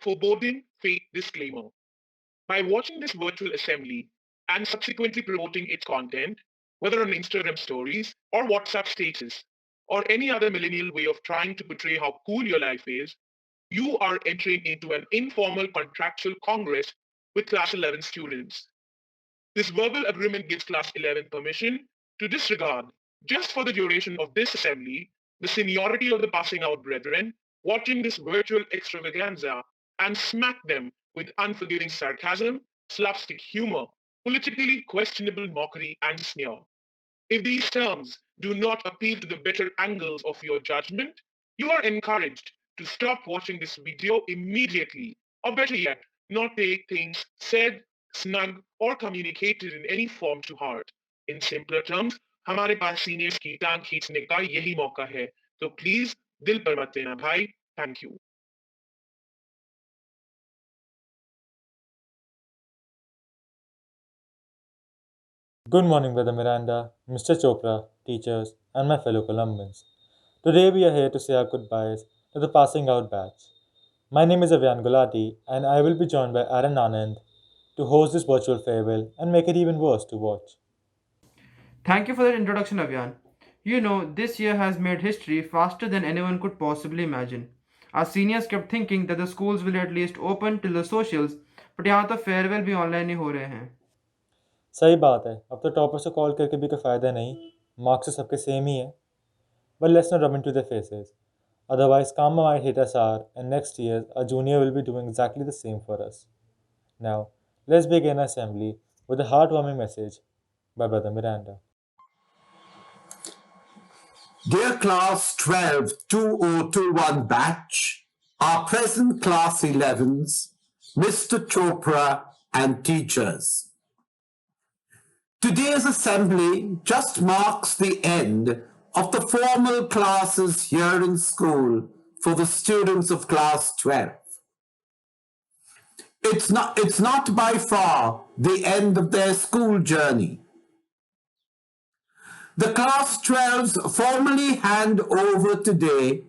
foreboding fake disclaimer. By watching this virtual assembly and subsequently promoting its content, whether on Instagram stories or WhatsApp status, or any other millennial way of trying to portray how cool your life is, you are entering into an informal contractual congress with Class 11 students. This verbal agreement gives Class 11 permission to disregard, just for the duration of this assembly, the seniority of the passing out brethren, watching this virtual extravaganza, and smack them with unforgiving sarcasm, slapstick humor, politically questionable mockery, and sneer. If these terms do not appeal to the better angles of your judgment, you are encouraged to stop watching this video immediately, or better yet, not take things said, snug, or communicated in any form to heart. In simpler terms, हमारे पास seniors की टांग खींचने का यही मौका है, तो please दिल पर मत लेना भाई. Thank you. Good morning, Brother Miranda, Mr. Chopra, teachers, and my fellow Columbians. Today we are here to say our goodbyes to the passing out batch. My name is Avyan Gulati, and I will be joined by Aaron Anand to host this virtual farewell and make it even worse to watch. Thank you for that introduction, Avyan. You know, this year has made history faster than anyone could possibly imagine. Our seniors kept thinking that the schools will at least open till the socials, but यहाँ तो farewell भी online ही हो रहे हैं. सही बात है, अब तो टॉपर्स को कॉल करके भी कोई फ़ायदा नहीं, मार्क्स तो सबके सेम ही है. But let's not rub into their faces. Otherwise, karma might hit us hard, and next year, our junior will be doing exactly the same for us. Now, let's begin our assembly with a heartwarming message by Brother Miranda. Dear Class 12 2021 batch, our present Class 11s, Mr. Chopra and teachers. Today's assembly just marks the end of the formal classes here in school for the students of Class 12. It's not by far the end of their school journey. The Class 12s formally hand over today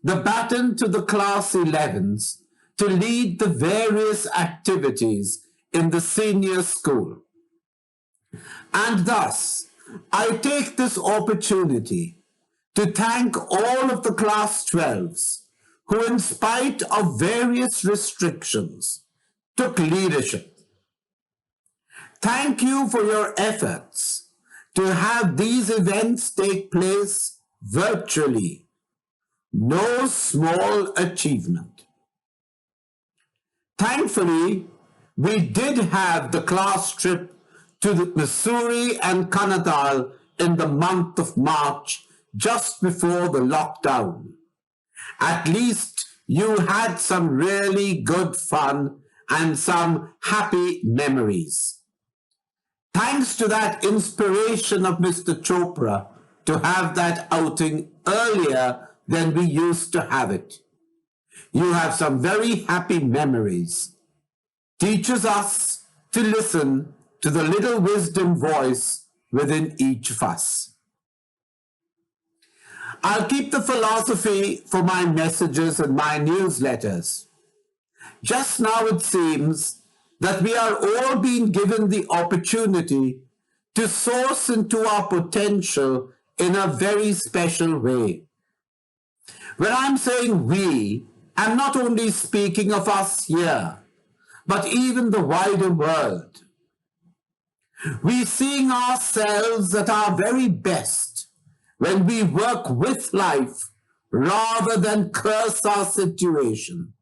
the baton to the Class 11s to lead the various activities in the senior school. And thus, I take this opportunity to thank all of the Class 12s who, in spite of various restrictions, took leadership. Thank you for your efforts to have these events take place virtually. No small achievement. Thankfully, we did have the class trip to the Missouri and Canada in the month of March, just before the lockdown. At least you had some really good fun and some happy memories. Thanks to that inspiration of Mr. Chopra to have that outing earlier than we used to have it. You have some very happy memories. Teaches us to listen to the little wisdom voice within each of us. I'll keep the philosophy for my messages and my newsletters. Just now it seems that we are all being given the opportunity to source into our potential in a very special way. When I'm saying we, I'm not only speaking of us here, but even the wider world. We're seeing ourselves at our very best when we work with life rather than curse our situation.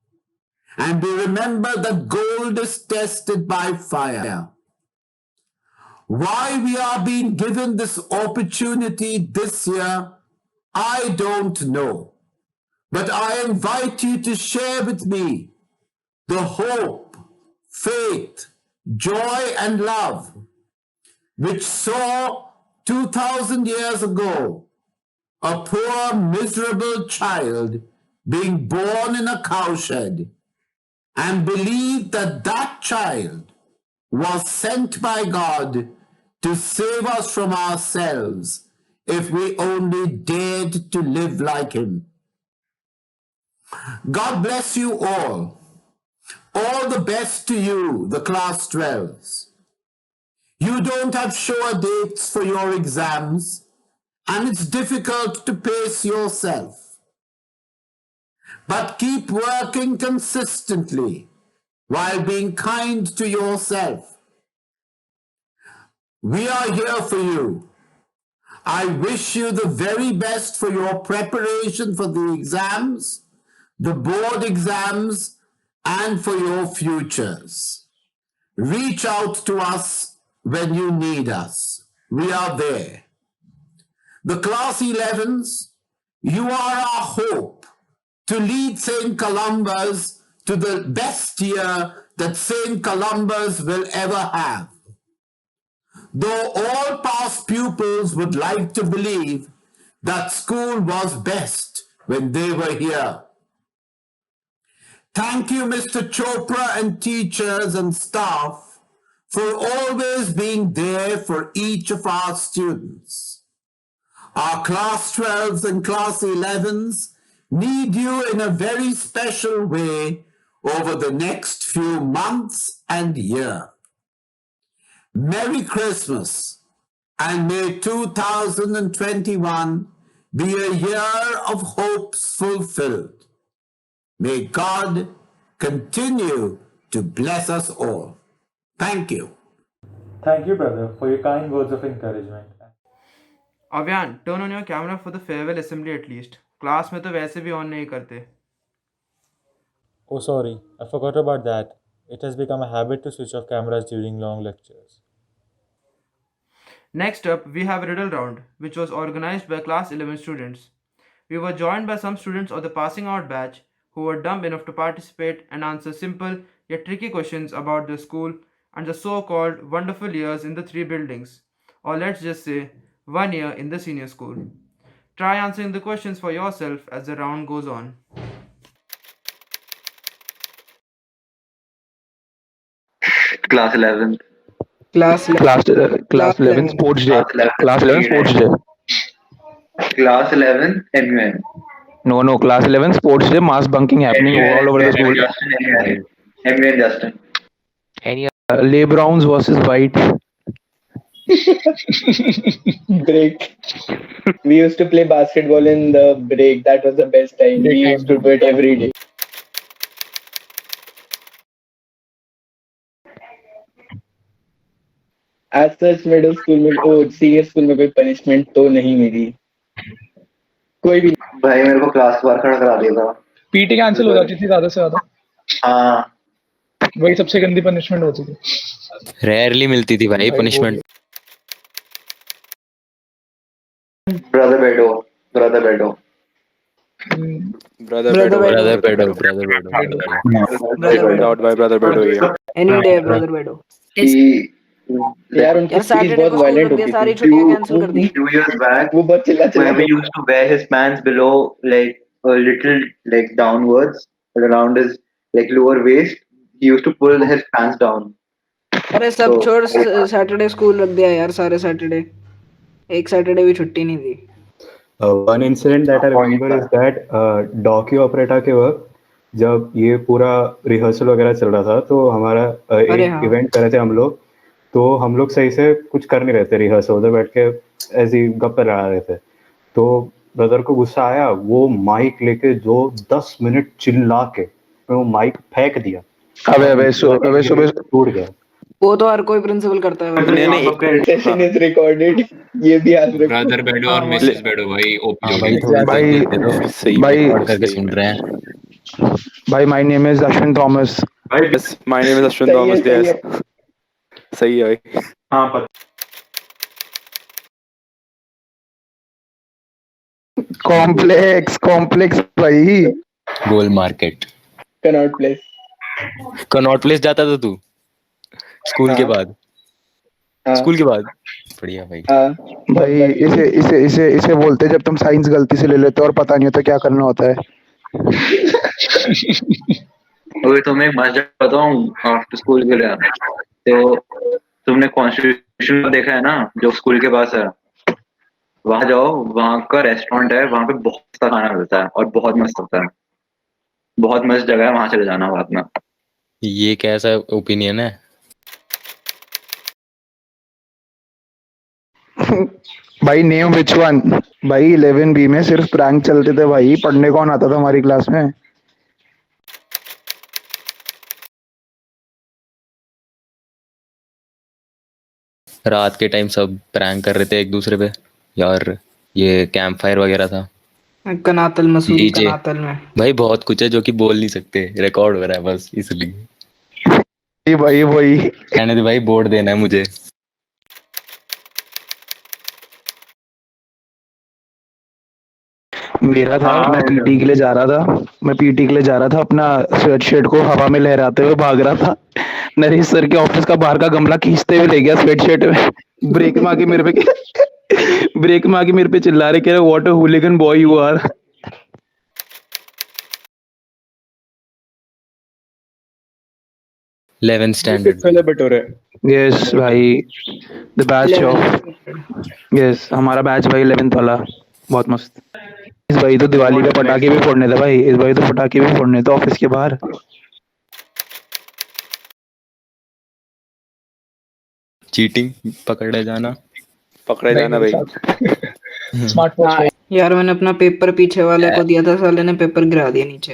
And we remember that gold is tested by fire. Why we are being given this opportunity this year, I don't know. But I invite you to share with me the hope, faith, joy, and love which saw 2,000 years ago a poor, miserable child being born in a cowshed, and believed that that child was sent by God to save us from ourselves if we only dared to live like him. God bless you all. All the best to you, the class 12s. You don't have sure dates for your exams, and it's difficult to pace yourself. But keep working consistently while being kind to yourself. We are here for you. I wish you the very best for your preparation for the exams, the board exams, and for your futures. Reach out to us when you need us. We are there. The class 11s, you are our hope to lead St. Columba's to the best year that St. Columba's will ever have. Though all past pupils would like to believe that school was best when they were here. Thank you, Mr. Chopra and teachers and staff for always being there for each of our students. Our class 12s and class 11s need you in a very special way over the next few months and year. Merry Christmas, and may 2021 be a year of hopes fulfilled. May God continue to bless us all. Thank you. Thank you, brother, for your kind words of encouragement. Avyan, turn on your camera for the farewell assembly at least. Class में तो वैसे भी on नहीं करते. Oh, sorry, I forgot about that. It has become a habit to switch off cameras during long lectures. Next up, we have a riddle round, which was organized by class 11 students. We were joined by some students of the passing out batch who were dumb enough to participate and answer simple yet tricky questions about the school and the so-called wonderful years in the three buildings, or let's just say 1 year in the senior school. Try answering the questions for yourself as the round goes on. Class 11. Class 11 sports day. Class 11 sports day. Class 11 MUN. No, class 11 sports day, mass bunking happening all over the school. MUN Justin. Lay Browns versus White. Break. We used to play basketball in the break. That was the best time. We used to do it every day. As such, middle school में senior school में कोई punishment तो नहीं मिली. कोई भी. भाई मेरे को क्लास बार खड़ा करा दिया था. पीटी कैंसिल हो जाती थी ज्यादा से ज्यादा. हाँ. वही सबसे गंदी पनिशमेंट होती थी. रेयरली मिलती थी भाई पनिशमेंट. ब्रदर बेडो. ब्रदर बेडो. Any day brother bedo. यार उनकी स्पीच बहुत वायलेंट होती थी. सारी छुट्टियां कैंसिल कर दी. 2 years back, वो बहुत चिल्ला whenever he used to wear his pants below, like a little like downwards, around his like lower waist, he used to pull his pants down. अरे सब छोड़, सैटरडे स्कूल रख दिया यार. सारे सैटरडे, एक सैटरडे भी छुट्टी नहीं दी. One incident that I remember is that docu operator के वक्त जब ये पूरा रिहर्सल वगैरह चल रहा था तो हमारा एक इवेंट कर रहे थे हम लोग. तो हम लोग सही से कुछ कर नहीं रहे थे रिहर्सल, उधर बैठ के ऐसे ही गप लड़ा रहे थे. तो ब्रदर को गुस्सा आया, वो माइक लेके जो 10 मिनट चिल्ला के वो माइक फेंक दिया. अबे सुबह टूट गया. वो तो हर कोई प्रिंसिपल करता है. Session is recorded. ये भी याद रखो. ब्रदर बेडो और मिसेस बेडो भाई भाई करके सुन रहे हैं. भाई my name is Ashwin Thomas. My name is Ashwin Thomas. Yes सही है भाई. हाँ कॉम्प्लेक्स भाई. गोल मार्केट. कनॉट प्लेस जाता था तू स्कूल के बाद. बढ़िया भाई. भाई इसे बोलते जब तुम साइंस गलती से ले लेते हो और पता नहीं होता क्या करना होता है. ओए तुम्हें एक मजा बताऊं आफ्टर स्कूल के लिए. तो तुमने कॉन्स्टिट्यूशन देखा है ना जो स्कूल के पास है, वहां जाओ. वहां का रेस्टोरेंट है, वहां पे बहुत अच्छा खाना मिलता है और बहुत मस्त होता है. बहुत मस्त जगह है, वहां चले जाना बाद में. ये कैसा ओपिनियन है? भाई नेम विच वन? भाई 11B में सिर्फ प्रैंक चलते थे भाई, पढ़ने कौन आता था हमारी क्लास में? रात के टाइम सब प्रैंक कर रहे थे एक दूसरे पे यार, ये कैंप फायर वगैरह था। कनातल मसूरी डीजे कनातल में भाई बहुत कुछ है जो कि बोल नहीं सकते, रिकॉर्ड हो रहा है बस इसलिए। भाई वही कहने दे भाई, बोर्ड देना है मुझे। मेरा था, मैं पीटी के लिए जा रहा था, अपना स्वेट शर्ट को हवा में लहराते हुए भाग रहा था। नरेश सर के ऑफिस का बाहर का गमला खींचते हुए ले गया स्वेट शर्ट में। ब्रेक में आके मेरे पे चिल्ला रहे, कह रहे what a hooligan boy you are. 11th standard. Yes भाई, द बैच ऑफ, यस हमारा बैच भाई 11th वाला, बहुत मस्त। इस भाई तो दिवाली पे पटाखे भी फोड़ने थे भाई, ऑफिस के बाहर। चीटिंग पकड़े जाना भाई। स्मार्टफोन यार मैंने अपना पेपर पीछे वाले को दिया था, साले ने पेपर गिरा दिया नीचे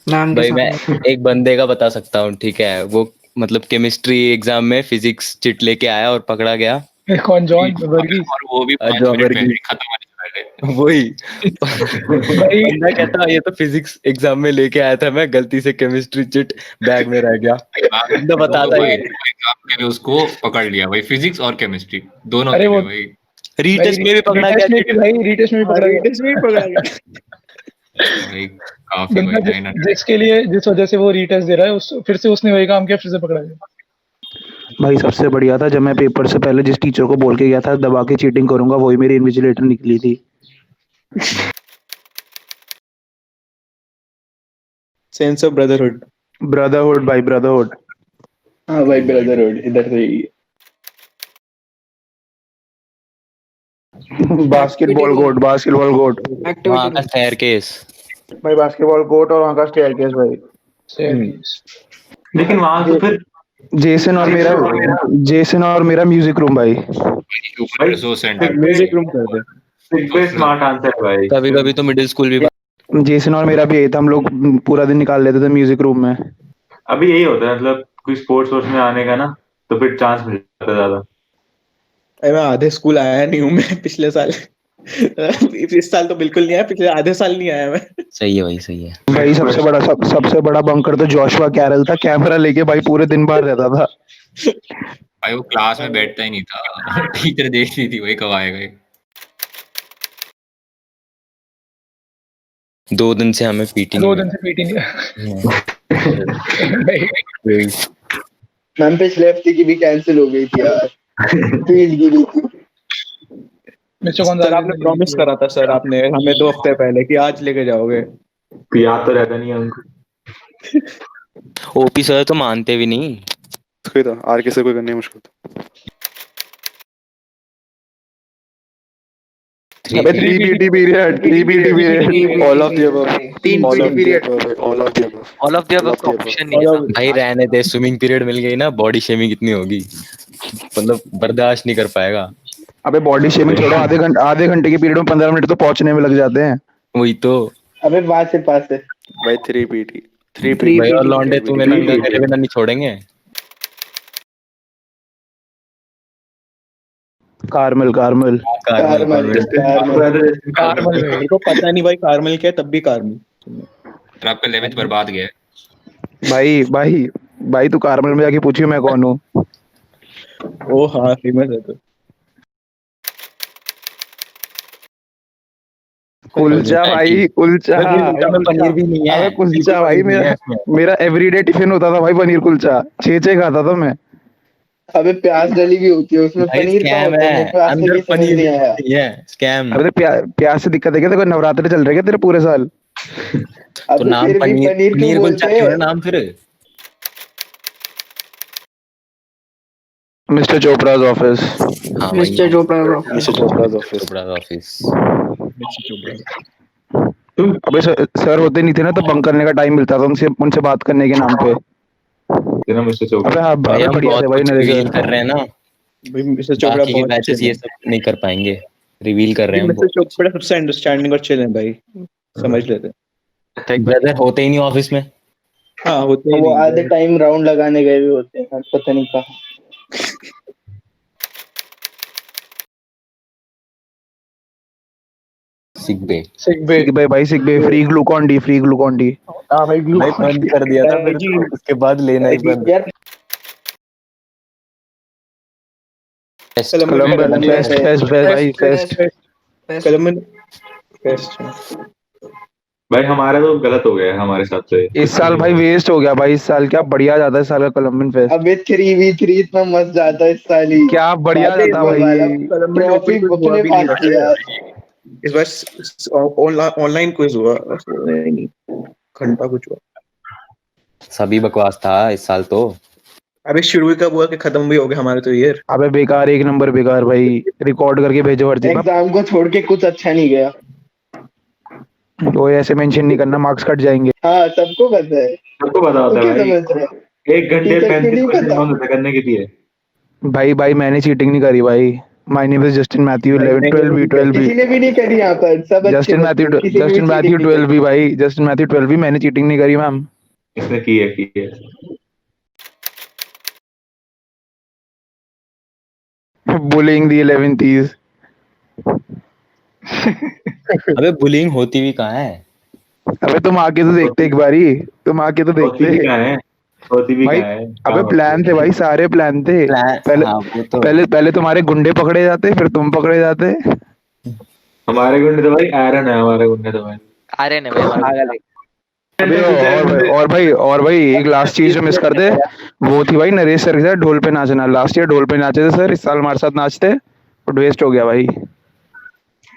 मैम के भाई मैं सामने। एक बंदे का बता सकता हूँ, ठीक है, वो मतलब केमिस्ट्री एग्जाम में फिजिक्स चिट लेके आया और पकड़ा गया। कौन? जॉन वर्गीस? और वो भी 5 जॉन मिनट वर्गीस। पहले खत्म होने से पहले। वही भाई बंदा कहता ये तो फिजिक्स एग्जाम में लेके आया था, मैं गलती से केमिस्ट्री चिट बैग में रह गया। बंदा बताता भाई है एग्जाम के लिए उसको पकड़ लिया भाई, फिजिक्स और केमिस्ट्री दोनों अरे के लिए वो- भाई। रीटेस्ट में भी पकड़ा गया। रीटेस्ट में भी पकड़ा गया। भाई काफी भाई बंदा 900। जिसके लिए, जिस वजह से वो रीटेस्ट दे रहा है, फिर से उसने वही काम किया, फिर से पकड़ा गया। भाई सबसे बढ़िया था जब मैं पेपर से पहले जिस टीचर को बोल के गया था दबा के चीटिंग करूंगा, वही मेरी इन्विजिलेटर निकली थी। सेंस ऑफ ब्रदरहुड भाई ब्रदरहुड। हाँ भाई ब्रदरहुड इधर से ही। बास्केटबॉल कोर्ट वहाँ का एक्टिविटी स्टेयरकेस। भाई, बास्केटबॉल कोर्ट और वहाँ का स्टेयरकेस भाई। लेकिन वहां से फिर जेसन और मेरा म्यूजिक रूम भाई। ऊपर सो सेंटर म्यूजिक रूम कर दे। स्मार्ट आंसर भाई। कभी कभी तो मिडिल स्कूल भी। जेसन और मेरा भी यही था, हम लोग पूरा दिन निकाल लेते थे म्यूजिक रूम में। अभी यही होता है, मतलब कोई स्पोर्ट्स में आने का ना, तो फिर चांस मिल जाता है ज्यादा। मैं आधे स्कूल आया नहीं हूँ मैं पिछले साल। इस साल तो बिल्कुल नहीं आया, पिछले आधे साल नहीं आया मैं। सही है भाई, सही है भाई सबसे बड़ा बंकर तो जोशुआ कैरल था, कैमरा लेके भाई पूरे दिन बाहर रहता था। भाई वो क्लास में बैठता ही नहीं था, टीचर देखती थी वही कब आएगा। 2 दिन से हमें पीटी 2 दिन से पीटी नहीं। मैम पिछले हफ्ते की भी कैंसिल हो गई थी यार, फील्ड की भी थी। सर आपने प्रॉमिस करा था सर, आपने हमें 2 हफ्ते पहले कि आज लेके जाओगे। याद तो रहता नहीं है उनको। ओपी सर तो मानते भी नहीं। तो आर के सर को करने मुश्किल था। अबे 3 period all of the above. 3 period. All of the above. All of the above option नहीं है भाई, रहने दे। स्विमिंग पीरियड मिल गई ना, बॉडी शेमिंग इतनी होगी, मतलब बर्दाश्त नहीं कर पाएगा। अबे बॉडी शेमिंग छोड़ो, आधे घंटे के पीरियड में 15 मिनट तो पहुंचने में लग जाते हैं। वही तो अबे पास है भाई 3 पीटी। भाई और लौंडे तुम्हें नंगा करे बिना नहीं छोड़ेंगे। कार्मल मेरे को पता नहीं भाई कार्मल क्या है, तब भी कार्मल। तो आपका 11th बर्बाद गया है। भाई तू कार्मल में जाके पूछियो मैं कौन हूँ। ओ हाँ फेमस है तो। कुलचा भाई, कुलचा पनीर भी नहीं है। कुलचा भाई मेरा एवरीडे टिफिन होता था भाई, पनीर कुलचा 6 खाता था मैं। अबे प्याज डली भी होती है उसमें, पनीर का स्कैम है, अंदर पनीर नहीं आया। ये स्कैम। अरे प्याज से दिक्कत है क्या? देखो नवरात्रि चल रहे क्या तेरे पूरे साल? तो नाम पनीर कुलचा क्यों है नाम फिर? Mister Chopra's office. हाँ मिस्टर चोपड़ा's ऑफिस। अबे सर होते नहीं थे ना तो बंक करने का टाइम मिलता था उनसे बात करने के नाम पे। लगते हैं ना मिस्टर चोपड़ा। अबे हाँ भाई अबे हम बढ़िया बहुत थे भाई कुछ रिवील नरेश कर रहे हैं ना, भाई मिस्टर चोपड़ा बाकी के बहुत बैचेस chill ये है। सब नहीं कर पाएंगे, रिवील कर रहे हैं हम मिस्टर बहुत कुछ। चोपड़ा सबसे अंडरस्टैंडिंग और चिल है भाई, समझ लेते हैं। ब्रदर होते ही नहीं ऑफिस में। हाँ होते ही वो नहीं आधे है। टाइम राउंड लगाने गए हुए होते हैं, पता नहीं कहाँ। सिक बे। सिक बे भाई सिक बे फ्री ग्लूकॉन डी हाँ भाई, भाई ग्लूकॉन बंद कर दिया था फिर तो उसके बाद लेना ही बंद। यार टेस्ट कोलंबन फेस्ट भाई फेस्ट कलमन फेस्ट। भाई हमारा तो गलत हो गया है हमारे साथ से। इस साल भाई वेस्ट हो गया भाई, इस साल क्या बढ़िया जाता है इस साल का कोलंबन फेस्ट, अबे 3v3 इतना मस्त जाता है इस साल ही। क्या बढ़िया बात जाता बोल वाला भाई। कलमन ट्रॉफी ओपन कुछ हुआ बुकने भी नहीं पास किया। इस बार ऑनलाइन क्विज हुआ नहीं, घंटा कुछ हुआ। सभी बकवास था इस साल तो। अबे शुरू ही कब हुआ कि खत्म भी हो गया हमारे तो ईयर। अबे बेकार, एक नंबर बेकार भाई, रिकॉर्ड करके भेजो हर चीज। एग्जाम को छोड़ के कुछ अच्छा नहीं गया। वो ऐसे मेंशन नहीं करना, मार्क्स कट जाएंगे। हाँ सबको पता है। सबको पता तो होता क्या है भाई, समझ रहे हैं? 1 घंटे टीचर को 35 नहीं क्वेश्चन पता। कौन करने के लिए। भाई मैंने चीटिंग नहीं करी भाई। My name is Justin Matthew 11 12 किसी ने भी नहीं करी यहाँ पर, सब अच्छे जस्टिन मैथ्यू बच्चे, किसी ने भी जस्टिन मैथ्यू cheating नहीं 12 भी भाई, जस्टिन मैथ्यू 12 भी, मैंने चीटिंग नहीं करी मैम। इसने की है। बुलिंग दी 11th। अबे बुलिंग होती भी कहाँ है। अबे तुम आके तो देखते एक बारी, तुम आके तो होती भी देखते कहाँ है, होती भी भाई। कहाँ है। अबे प्लान थे भाई, सारे प्लान थे। पहले हाँ वो तो पहले तुम्हारे गुंडे पकड़े जाते, फिर तुम पकड़े जाते। हमारे गुंडे तो भाई आयरन है, हमारे गुंडे तो भाई आर्यन है भाई हमारा। अबे और भाई एक लास्ट चीज जो मिस कर दे, वो थी भाई नरेश सर के साथ ढोल पे नाचना। लास्ट ईयर ढोल पे नाचे थे सर, इस साल हमारे साथ नाचते, बट वेस्ट हो गया भाई।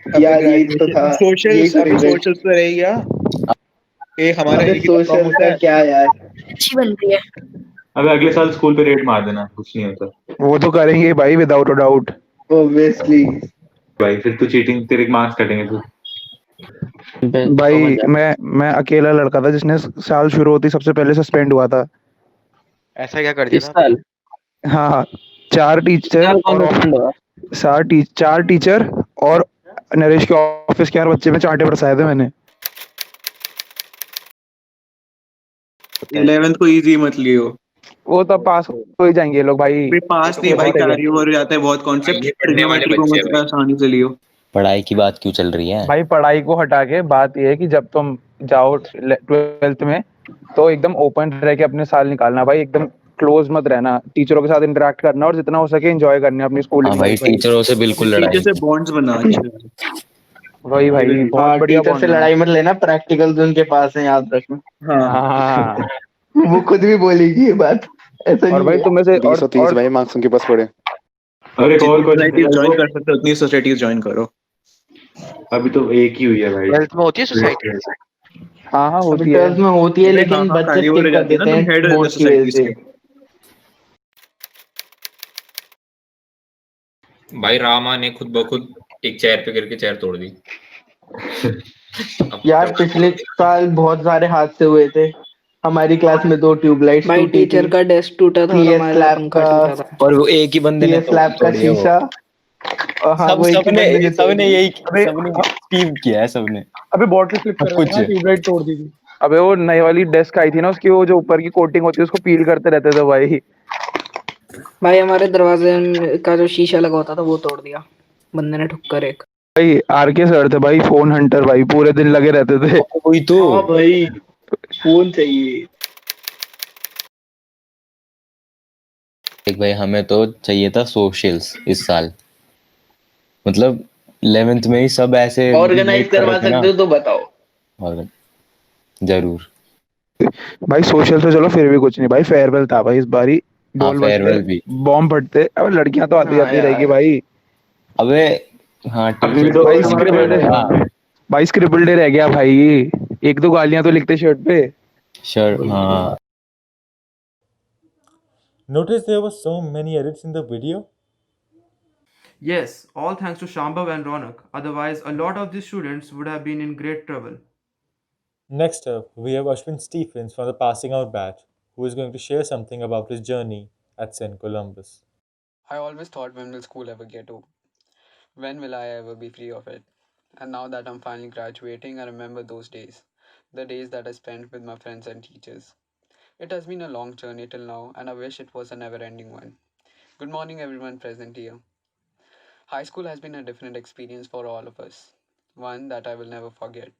यार यही तो था, सोशल यही तो अभी regret। सोशल पे रह गया ये हमारा अबे एक ही तो सोशल काम होता का है। क्या यार, अच्छी बन रही है। अबे अगले साल स्कूल पे रेड मार देना, कुछ नहीं होता वो तो करेंगे भाई विदाउट अ डाउट। ऑब्वियसली। भाई। फिर तू चीटिंग, तेरे मार्क्स कटेंगे तू। भाई मैं अकेला लड़का था जिसने साल शुरू होती सबसे पहले सस्पेंड हुआ था। ऐसा क्या कर दिया इस था? साल हाँ, 4 टीचर और 4 टीचर और नरेश के ऑफिस के 4 बच्चे में चांटे बरसाए थे मैंने। 11th को इजी मत लियो। वो तो पास हो ही जाएंगे ये लोग भाई। पास नहीं भाई, कार्य हो जाता है बहुत कॉन्सेप्ट, ये पढ़ने वाले ट्रिग्नोमेट्री को बच्चे मत हैं आसानी से लियो। पढ़ाई की बात क्यों चल रही है। भाई पढ़ाई को हटा के बात ये है कि जब तुम जाओ 12th में तो एकदम ओपन रह के अपने साल निकालना भाई, एकदम क्लोज मत रहना, टीचरों के साथ इंटरेक्ट करना और जितना हो सके एंजॉय करना अपनी स्कूलिंग हाँ भाई लाइफ। टीचरों से बिल्कुल लड़ाई टीचर से बॉन्ड्स बना अच्छे। वही भाई बहुत हाँ बढ़िया टीचर बॉन्ड से बना। लड़ाई मत लेना, प्रैक्टिकल तो उनके पास है, याद रखना। हाँ हाँ वो खुद भी बोलेगी ये बात, ऐसा और नहीं भाई है। तुम्हें से और 20-30 भाई मार्क्स उनके पास पड़े। और एक और सोसाइटी ज्वाइन क्वेश्चन, कर सकते हो, उतनी सोसाइटी ज्वाइन करो। अभी तो एक ही हुई है भाई। 12th में होती है सोसाइटी? हाँ अभी होती है। 12th में होती है, अबे लेकिन हाँ, बच्चे कार्य हो स्किप कर जाती है ना, देते तुम हेड हैं रहते बोर्ड्स की वजह सोसाइटी से। के। भाई रामा ने खुद ब खुद एक चेयर पे गिर के चेयर तोड़ दी। यार पिछले साल बहुत सारे हादसे हुए थे, हमारी क्लास में 2 ट्यूबलाइट्स भाई टूटी टीचर थी, का डेस्क टूटा था और सीएस हमारा स्लैब पंखा का, टूटा था। और वो एक ही बंदे ने सीएस स्लैब का तोड़ी है वो। शीशा। और हाँ वो एक ही सबने बंदे ने सबने तोड़ी। यही सबने स्टीव किया है सबने। अबे बॉटल फ्लिप कर रहा कुछ था ना, ट्यूबलाइट तोड़ दी थी। अबे वो नई वाली डेस्क आई थी ना, उसकी वो जो ऊपर की कोटिंग होती है उसको पील करते रहते थे भाई। भाई हमारे दरवाजे का जो शीशा लगा होता था वो तोड़ दिया बंदे ने ठुक्कर एक। भाई आरके सर थे भाई, फोन हंटर भाई, पूरे दिन लगे रहते थे। वही तो हाँ भाई फोन चाहिए। एक भाई हमें तो चाहिए था सोशल्स इस साल, मतलब 11th में ही सब ऐसे ऑर्गेनाइज करवा सकते हो तो बताओ। और जरूर। भाई सोशल तो चलो फिर भी कुछ नहीं भाई, फेयरवेल था भाई इस बारी। हाँ ढोल फेयरवेल बजते, भी। बॉम्ब फटते, अब लड़कियां तो आती हाँ जाती रहेगी यार। भाई। अबे हाँ अभी टीचर तो भाई हमारे स्क्रिबल डे, हाँ भाई स्क्रिबल डे रह गया भाई, 1-2 गालियां तो लिखते शर्ट पे। शर्ट हाँ। Notice there were so many edits in the video. Yes, all thanks to Shambhav and Ronak. Otherwise, a lot of these students would have been in great trouble. Next up, we have Ashwin Stephens from the passing out batch, who is going to share something about his journey at St. Columbus. I always thought, when will school ever get over? When will I ever be free of it? And now that I'm finally graduating, I remember those days. The days that I spent with my friends and teachers. It has been a long journey till now, and I wish it was a never ending one. Good morning, everyone present here. High school has been a different experience for all of us, one that I will never forget.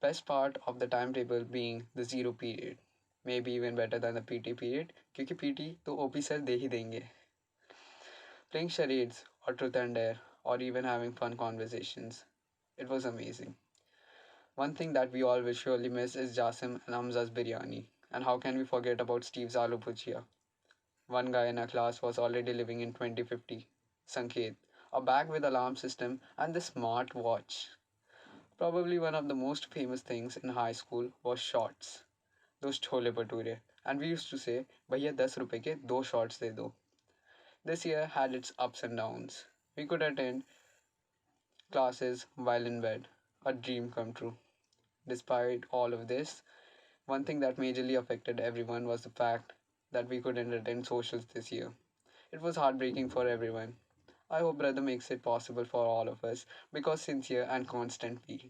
Best part of the timetable being the zero period. Maybe even better than the PT period, क्योंकि PT तो OP sir दे ही देंगे. Playing charades or truth and dare or even having fun conversations. It was amazing. One thing that we all will surely miss is Jasim and Hamza's biryani. And how can we forget about Steve's aloo bhujia? One guy in our class was already living in 2050. Sanket, a bag with alarm system and the smart watch. Probably one of the most famous things in high school was shorts. Those chole bhature. And we used to say, भैया 10 रुपए के 2 shorts दे दो. This year had its ups and downs. We could attend classes while in bed, a dream come true. Despite all of this, one thing that majorly affected everyone was the fact that we couldn't attend socials this year. It was heartbreaking for everyone. I hope brother makes it possible for all of us because sincere and constant feel.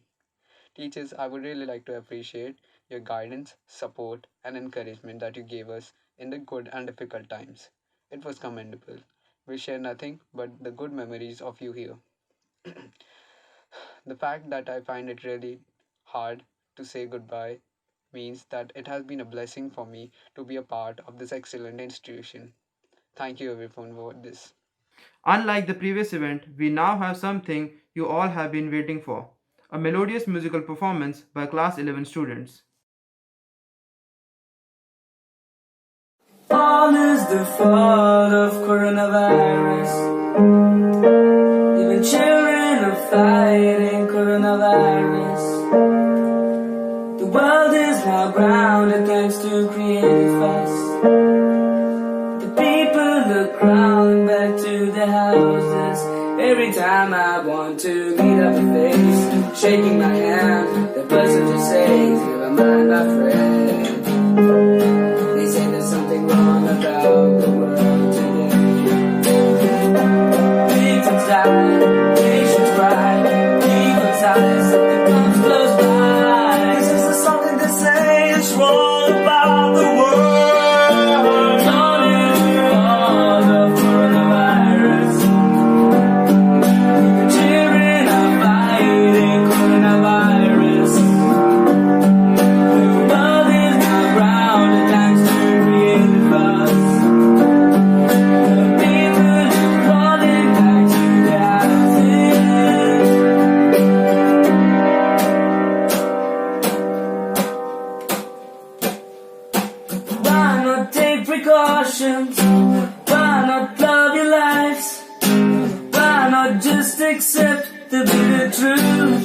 Teachers, I would really like to appreciate your guidance, support, and encouragement that you gave us in the good and difficult times. It was commendable. We share nothing but the good memories of you here. The fact that I find it really hard to say goodbye means that it has been a blessing for me to be a part of this excellent institution. Thank you everyone for this. Unlike the previous event, we now have something you all have been waiting for, a melodious musical performance by Class 11 students. All is the fault of coronavirus. Even children are fighting coronavirus. The world is now grounded thanks to creative fuss. The people are crawling back to their houses. Every time I want to meet up a face, shaking my hand, the person just says, never mind my friend. They say there's something wrong about the world today. Victims die, patients cry, people die, something comes close by. This is something to say is wrong about the world. All is all of coronavirus. The children are fighting coronavirus. The world is now grounded thanks to creative us. The people are crawling back to their houses. Why not take precautions? Why not love your lives? Why not just accept the bitter truth?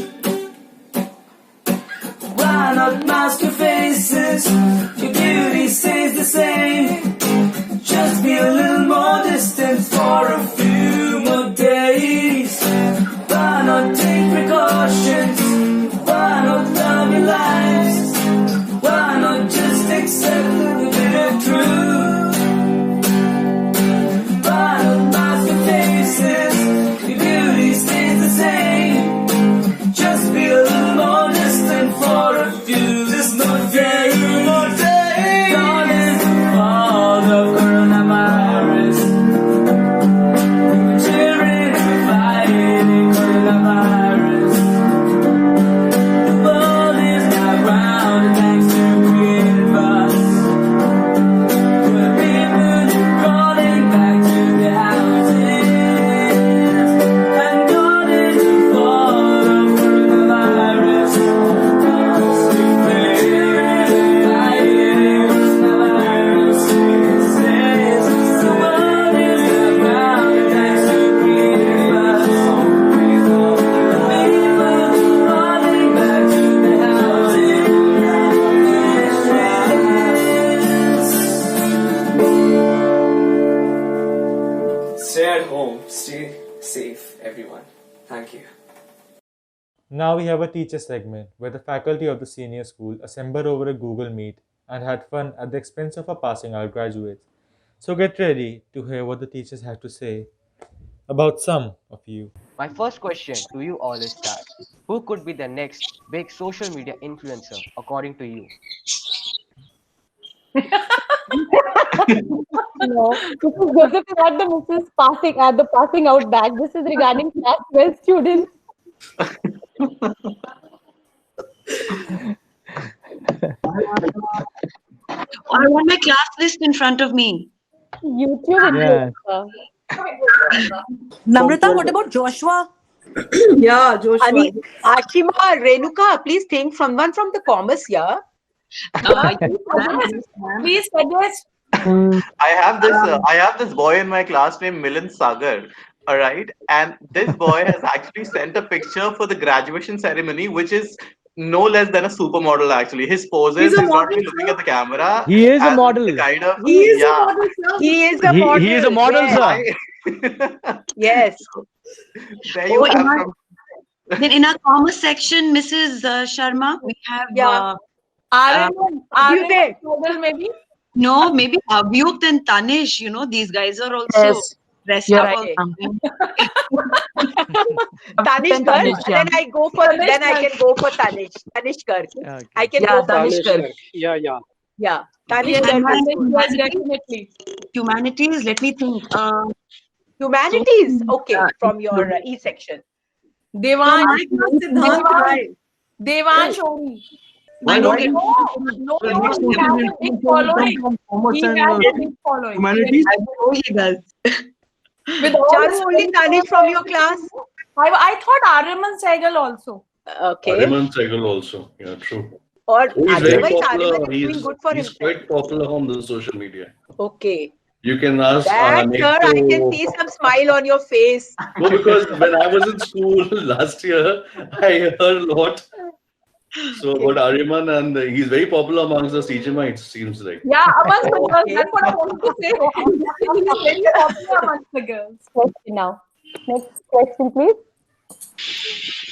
Why not mask your faces? Your beauty stays the same. Just be a little more distant for a few more days. Why not take precautions? Why not love your lives? Why not just accept the bitter truth? Why not mask your faces? Your beauty stays the same. Just be a little more distant for a few more days. Gone is the fault of coronavirus. Children are fighting coronavirus. The world is now grounded thanks to creative us. Where people are crawling back to their houses. And God is the fault of coronavirus. Stay at home, stay safe, everyone. Thank you. Now we have a teacher segment where the faculty of the senior school assemble over a Google Meet and had fun at the expense of our passing out graduates. So get ready to hear what the teachers have to say about some of you. My first question to you all is that who could be the next big social media influencer according to you? No, this is Joseph, not the Mrs. Passing at the passing out bag. This is regarding class 12 students. I want my class list in front of me. YouTube influencer. Namrata, what about Joshua? Yeah, Joshua. I mean, Ashima, Renuka, please think someone from the commerce, yeah? Please suggest. I have this boy in my class named Milan Sagar. All right, and this boy has actually sent a picture for the graduation ceremony, which is no less than a supermodel. Actually, his poses, he's not even looking at the camera. He is a and model. the kind of He is a model, sir. He is a model. He is a model, yes. sir. Yes. There you have from Then in our commerce section, Mrs. Sharma, we have Model maybe? no, maybe Avyukt and Tanish. You know, these guys are also dressed You're up. right. or something. Tanish Garg. Then I go for. Then I can go for Tanish. Tanish Garg. I can go for Tanish Garg. Yeah. Yeah. Tanish And Garg. my is good. Yes, definitely. humanities, let me think. Humanities. Okay, from your E section. Devansh. Devansh only. I don't get No, he has a big following. He has a big following. humanities. I know he does. With all Just only Tanish from your class. I thought Aryaman Sehgal also. Okay. Ariman Sehgal also. Yeah, true. Or Oh, he's very otherwise, popular. Aryaman is doing good for He's himself. quite popular on the social media. Okay. You can ask That, Anik sir, I can to- see some smile on your face. No, because when I was in school last year, I heard a lot. So about Ariman, and he's very popular amongst the CGMites, seems like. Yeah, amongst the girls. That's what I wanted to say. He's very popular amongst the girls. Question now. Next question, please.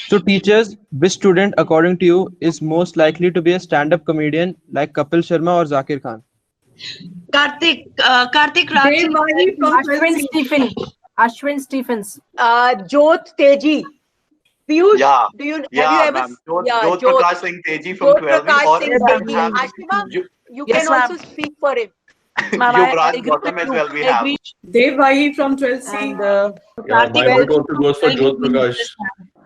So, teachers, which student, according to you, is most likely to be a stand-up comedian like Kapil Sharma or Zakir Khan? Karthik Raj. Ashwin Stephens. Jyoth Teji. Piyush, Yeah. have you Yeah, ever? ma'am. Jyoth Jyoth Prakash Singh Teji from Jyoth 12. Prakash Or Singh you Teji. have Ashima, you Yes, can also ma'am. speak for him. Yuvraj Gautam as well we have. Dev Vahi from 12C. And Yeah, my vote also goes for Jyoth Prakash.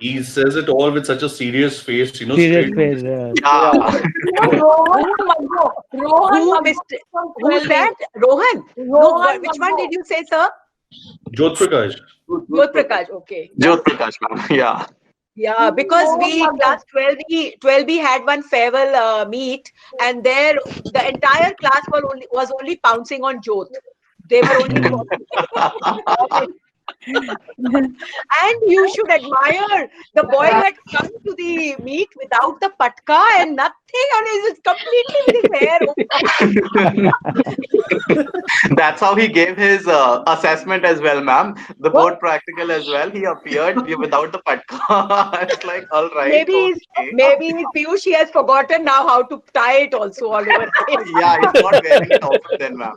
He says it all with such a serious face, you know. Serious straight- face. Yeah. Yeah. Rohan Maggo. Who's that? Rohan? No, which one did you say, sir? Jyoth Prakash. Jyoth Prakash. Okay. Jyoth Prakash, ma'am. Yeah. Yeah, because we class 12B had one farewell meet, and there the entire class was only pouncing on Jyoth. They were only. And you should admire the boy who had come to the meet without the patka and nothing, and is completely with his hair. That's how he gave his assessment as well, ma'am. The board practical as well. He appeared without the patka. It's like, all right. Maybe Piyush, he has forgotten now how to tie it also all over. Yeah, he's not wearing it often then, ma'am.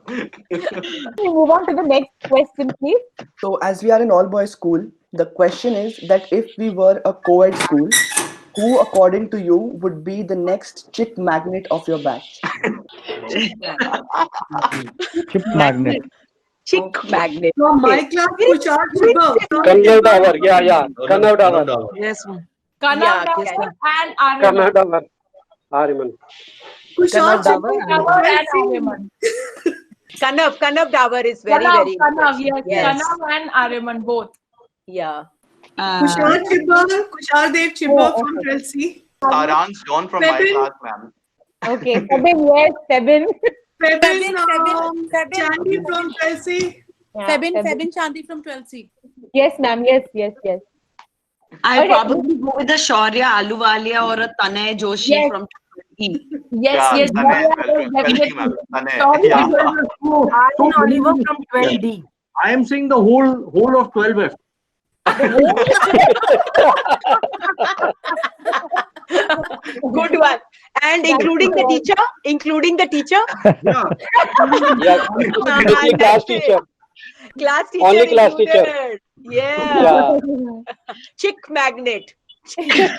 We move on to the next question, please. So, as we are an all-boys school, the question is that if we were a co-ed school, who, according to you, would be the next chick magnet of your batch? Chip magnet. Chick magnet. From my class, Kushal Chibba. Kannada Tower. Yeah. Kannada Tower. Yes, ma'am. Kannan and Aryaman. Kannada Tower. Ariman. Kushal Kannan and Aryaman. Kanav Davar is very, very Kanav, interesting. yes. Kanav and Aryaman, both. Yeah. Kushal Chibba, Kushal Dev Chibba from 12C. Saransh John from my class, ma'am. Okay, Febin, yes, Febin. Febin Chandi from 12C. Febin Chandi from 12C. Yes, ma'am, yes. I'll Okay. probably go with a Shaurya Aluwalia or a Tanay Joshi Yes. from 12C. Yes, Tanay, definitely. ma'am. Tanay. Sorry, Yeah. Arjun Oliver from 12D. I am saying the whole of 12F. Good one. And including the teacher? Including the teacher? Yeah, basically class teacher. Class teacher Only class teacher. included. Yeah. Chick magnet. Susan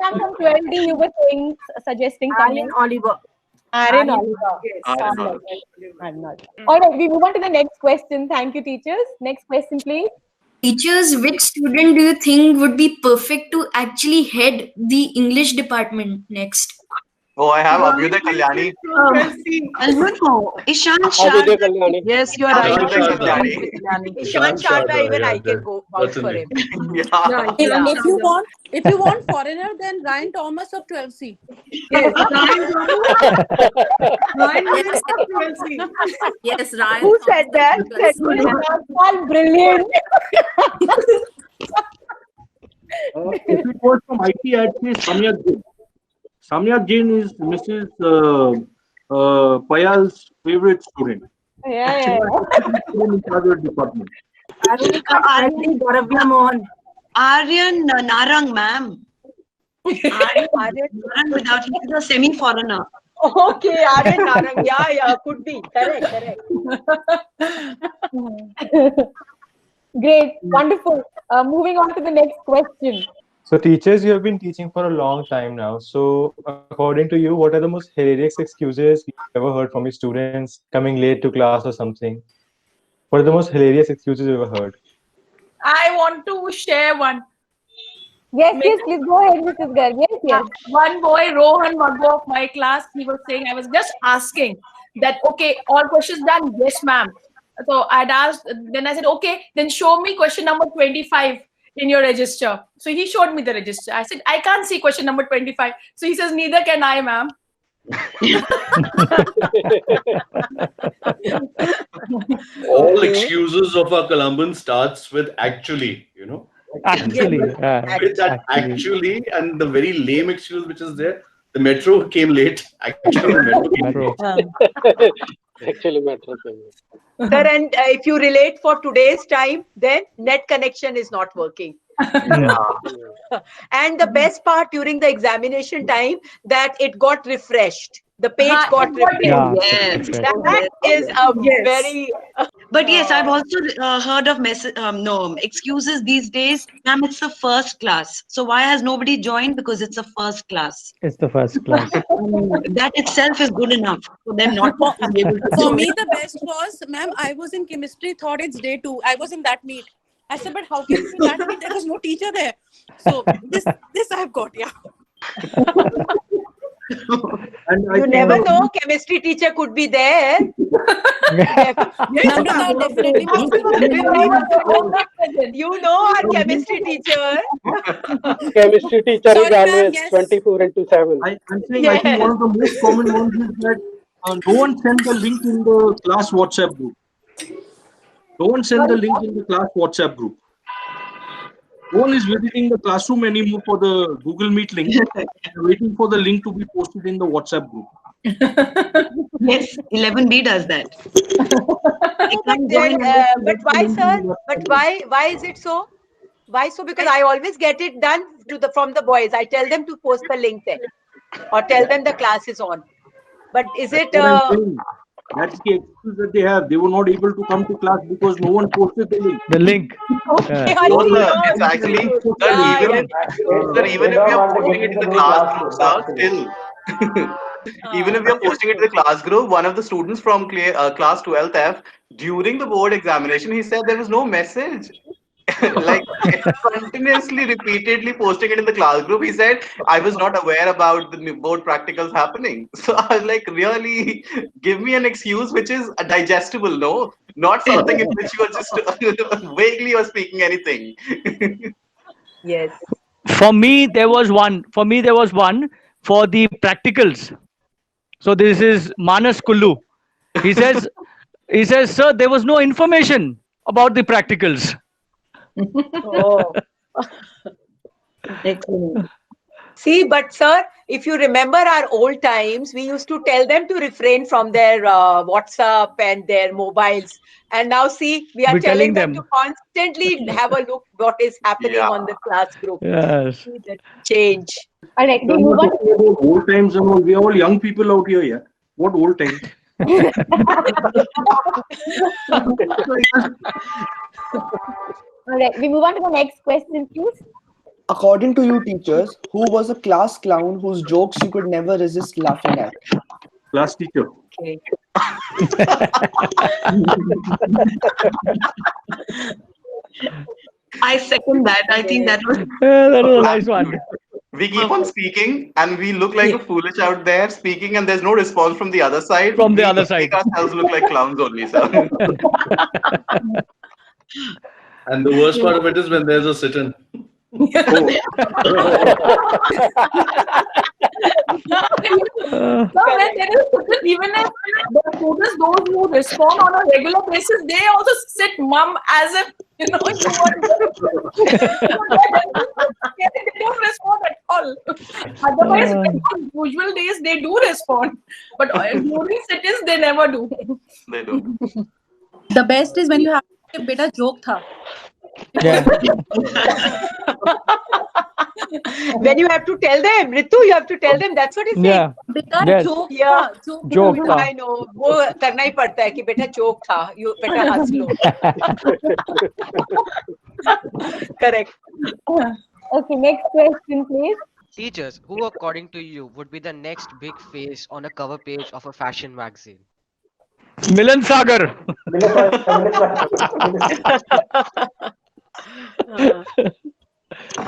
ma'am, from 12D, you were saying, suggesting something. Oliver. Aaron Oliver. I'm not. All right, we move on to the next question. Thank you, teachers. Next question, please. Teachers, which student do you think would be perfect to actually head the English department next? Oh, I have Abhyuday Kalyani. No, Ishan Abhyuday Sharda. Kalyani. Yes, you are right. Abhyuday Kalyani. Ishan Sharda, even I can go vouch for him. Yeah. If you want foreigner, then Ryan Thomas of 12C. Yes, Yes, Ryan. Who said that? All brilliant. If it was from IT, I'd say Samyak Jain. Samyak Jain is Mrs. Payal's favorite student. Yeah. In charge of department. Aryan Narang, ma'am. Aryan Narang without he is a semi-foreigner. Okay, Aryan Narang. Yeah, could be. Correct. Great, wonderful. Moving on to the next question. So teachers, you have been teaching for a long time now. So according to you, what are the most hilarious excuses you've ever heard from your students coming late to class or something? What are the most hilarious excuses you've ever heard? I want to share one. Yes, please go ahead, Mrs. Garg. Yes. One boy, Rohan Maggo of my class, he was saying, I was just asking that, okay, all questions done? Yes, ma'am. So I'd asked, then I said, okay, then show me question number 25 in your register. So he showed me the register. I said, I can't see question number 25. So he says, neither can I, ma'am. All excuses of our Columban starts with actually, you know. Actually, With that actually, and the very lame excuse which is there. The metro came late. Actually, the metro came late. Actually, metro came late. Sir, and if you relate for today's time, then net connection is not working. And the best part during the examination time, that it got refreshed. The page got refreshed. Yes, that is a very. But yes, I've also heard of excuses these days. Ma'am, it's the first class. So why has nobody joined? Because it's a first class. It's the first class. That itself is good enough for them not to be able to. For me, the best was, ma'am, I was in chemistry, thought it's day 2. I was in that meet. I said, but how can you be that meet? There was no teacher there. So this I've got, yeah. You never know, chemistry teacher could be there. Definitely. You know our chemistry teacher. Chemistry teacher is always 24/7. I'm saying I think one of the most common ones is that no one sent the link in the class WhatsApp group. No one sent the link in the class WhatsApp group. No one is visiting the classroom anymore for the Google Meet link. They're waiting for the link to be posted in the WhatsApp group. Yes, 11B does that. But why, sir? But why is it so? Why so? Because I always get it done from the boys. I tell them to post the link there, or tell them the class is on. But is it? That's the excuse that they have. They were not able to come to class because no one posted the link. The link. It's actually, even if we are posting it in the class group, still. Even if we are posting it to the class group, one of the students from class 12th F, during the board examination, he said there was no message. Like continuously, repeatedly posting it in the class group. He said, I was not aware about the board practicals happening. So I was like, really, give me an excuse which is digestible, no? Not something in which you are just vaguely or speaking anything. Yes. For me, there was one for the practicals. So this is Manas Kullu. He says, sir, there was no information about the practicals. Oh. See, but sir, if you remember our old times, we used to tell them to refrain from their WhatsApp and their mobiles. And now see, we are We're telling telling them to them. constantly have a look what is happening on the class group. Yes. See the change. All right, we You're move on. talking about old times and all. We are all young people out here, yeah. What old times? All right, we move on to the next question, please. According to you teachers, who was a class clown whose jokes you could never resist laughing at? Class teacher. Okay. I second that. I think that was. That was a nice one. We keep on speaking and we look like a foolish out there speaking and there's no response from the other side. From the We other make side. ourselves look like clowns only, sir. And the worst part of it is when there's a sit-in. No, when there is even if the students, those who respond on a regular basis, they also sit mum as if you know you want they don't respond at all. Otherwise, on usual days they do respond, but during sit-ins they never do. They do. The best is when you have a beta joke tha. Yeah. When you have to tell them, Ritu, you have to tell them. That's what he's saying. Yeah. Beta Yes. joke Yeah. tha. Joke tha. I know. वो करना ही पड़ता है कि बेटा joke था, you बेटा हंस लो. Correct. Okay, next question, please. Teachers, who according to you would be the next big face on a cover page of a fashion magazine? Milan Sagar.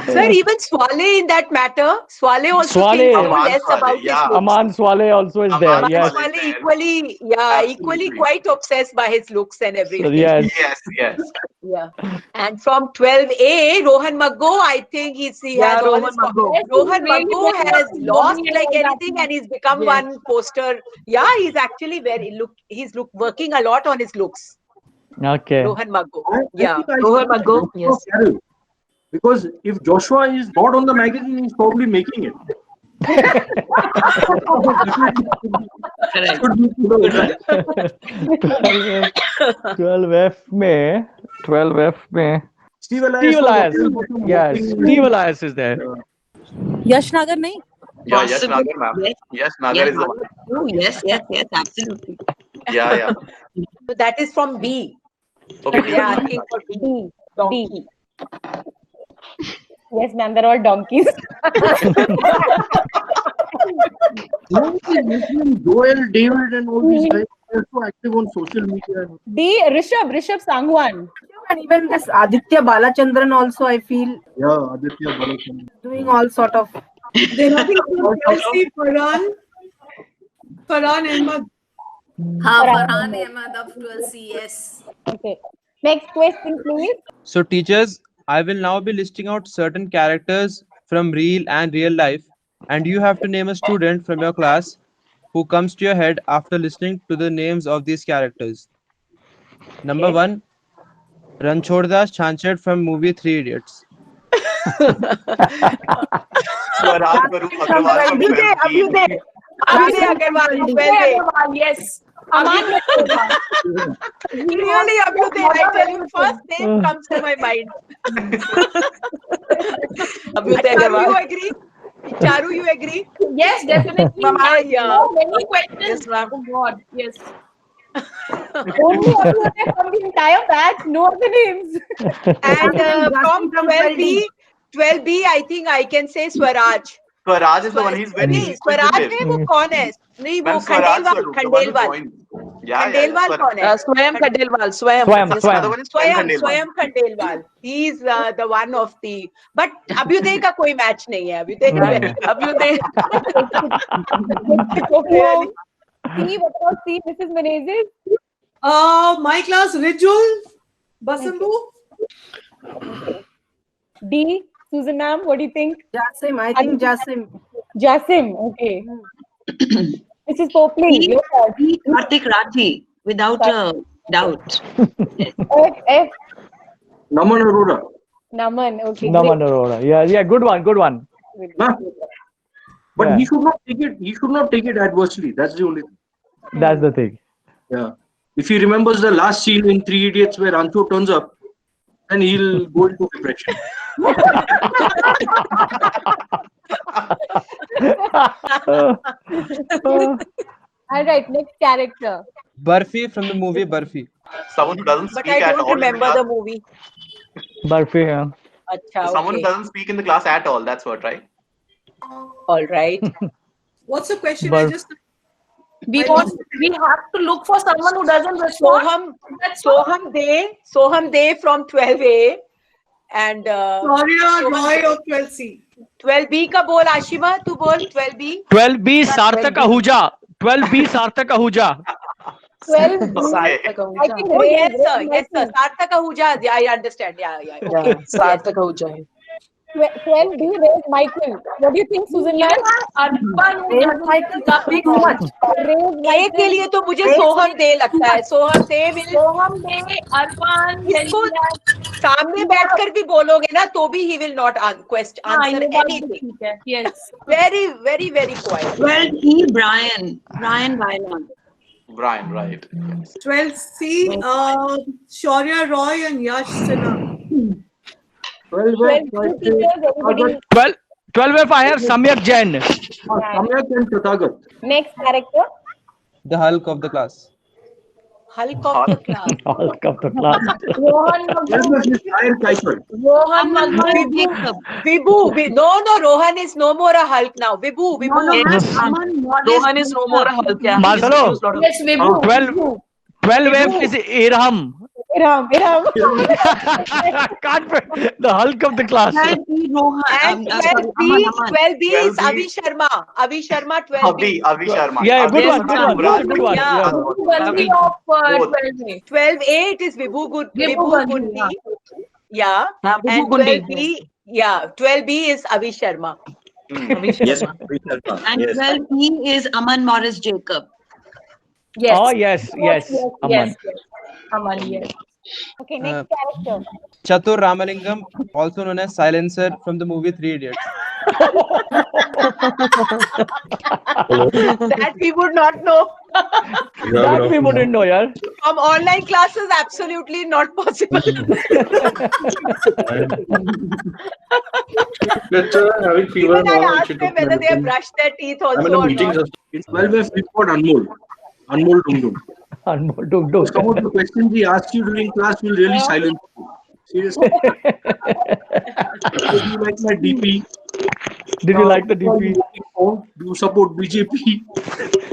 Sir, even Swale in that matter, Swale also Swale. thinks no Aman less Swale, about his yeah. looks. Aman Swale also is there. Aman Yes. Swale. Swale equally, yeah, equally quite obsessed by his looks and everything. Yes. Yes, yes. Yeah. And from 12A, Rohan Maggo, I think he Yeah, has all Rohan his Maggo. Rohan Really Maggo very has good. lost Body like and all anything that. and he's become Yes. one poster. Yeah, he's actually working a lot on his looks. Okay. Rohan Maggo. I Yeah. think I Rohan saw Maggo, Joshua yes. Carroll. Because if Joshua is not on the magazine, he's probably making it. Correct. 12F में 12F में Steve Elias. Steve was Elias. also working- Yes, Steve Elias is there. Yash Nagar nahi? Yeah, yes, Possibly. Nagar, ma'am. Yes. Yes, Nagar is the one. Oh, yes, absolutely. Yeah, yeah. So that is from B. Okay, They are asking for B. D. Donkey. Yes, ma'am, they're all donkeys. Joel, David, and all these guys are so active on social media. D. Rishabh Sangwan. And even this Aditya Balachandran also, I feel, Yeah, Aditya Balachandran. doing all sort of. Then I think Chelsea, Farhan Ahmed. Farhan Ahmed of 12C, yes. Okay. Next question, please. So, teachers, I will now be listing out certain characters from real and real life, and you have to name a student from your class who comes to your head after listening to the names of these characters. Number 1, Ranchordas Chanchet from movie 3 Idiots. Swaraj Baru Agarwal from Abhyuday Agarwal, 12A. Yes. Aman really, Abhyuday, I tell you, first name comes to my mind. Abhyuday Agarwal. You agree? Charu, you agree? Yes, definitely. Mama, yeah. So many questions. Yes, ma'am. Oh God, yes. Only from the entire batch, no other names. And from 12B, I think I can say Swaraj. Swaraj is the one. He's very नहीं Swaraj inquisitive. में वो कौन है नहीं वो Ma'am, Swaraj Khandelwal Swaroop, the one who Khandelwal joined. Yeah, yeah, Khandelwal Swaraj. कौन है Swayam Khandelwal. Swayam. The one is Khandelwal. स्वयं Khandelwal he is the one of the but Abhyuday का कोई मैच नहीं है Abhyuday C, what about C, Mrs. Menezes? My class, Rijul Basambu. D, Susan ma'am, what do you think? Jasim, I think Jasim. Jasim, okay. Mrs. Popley, your turn. Kartik Rathi, without a doubt. F, Naman Arora. Naman, okay. Naman Arora. Yeah, good one. Great. But Yeah. he should not take it. He should not take it adversely. That's the only thing. That's the thing. Yeah. If he remembers the last scene in Three Idiots where Ancho turns up, then he'll go into depression. All right, next character. Barfi from the movie Barfi. Someone who doesn't But speak I at don't all in the remember class. the movie. Barfi, yeah. Acha, Someone who okay. doesn't speak in the class at all. That's what, right? All right. What's the question? But- I just We have to look for someone who doesn't respond. Soham De from 12A and Soria Roy of 12C. 12B का बोल आशिमा तू बोल 12B 12B Sarthak Ahuja. 12B Sarthak Ahuja. 12. Okay. I think Oh, yes, Ray- sir. Ray Yes, sir. might Sarthak Ahuja. Yeah, I understand. Yeah. Okay. Sarthak Ahuja. be- 12B Ray Michael. What do you think, Susan? Ray Michael काफी too much. A के लिए तो मुझे सोहम दे लगता है. सोहम दे will सोहम दे, अरफान, इसको सामने बैठकर भी बोलोगे ना तो भी he will not answer anything. Yes. Very, very, very quiet. 12E Brian Vailan. Brian, right. 12C, Shaurya Roy and Yash Sinha. 12F I have Samyak Jain. Samyak and Tathagat. Next character. The Hulk of the class. Hulk of the class. Hulk of the class. Rohan Vibhu. No, Rohan is no more a Hulk now. Vibhu. Rohan is no more a Hulk. Yeah. Marcelo. Yes, Vibhu. 12F is Irham. Iram. Can't be the Hulk of the class. And 12B is Avi Sharma. Avi Sharma 12B. Avi Sharma. Yeah, good Avi one. Sharma. Good one. Yeah. Gandhi of 12A. 12A it is Vibhu Gundhi. Yeah. Vibhu And Gundhi. 12B is Avi Sharma. Yes. And 12E is Aman Morris Jacob. Yes. Oh, yes. Aman. Yes. Aman, yes. Okay, next character. Chatur Ramalingam, also known as Silencer from the movie Three Idiots. That we would not know. That we wouldn't know, yeah. From online classes, absolutely not possible. Having fever Even I now. asked them whether they have brushed their teeth also I'm in a or meeting. not. In 12F, we got Anmol Dungdung. Some of the questions he asks you during class will really silence you. Seriously. Do you like my DP? Did you like the DP? Do you support BJP?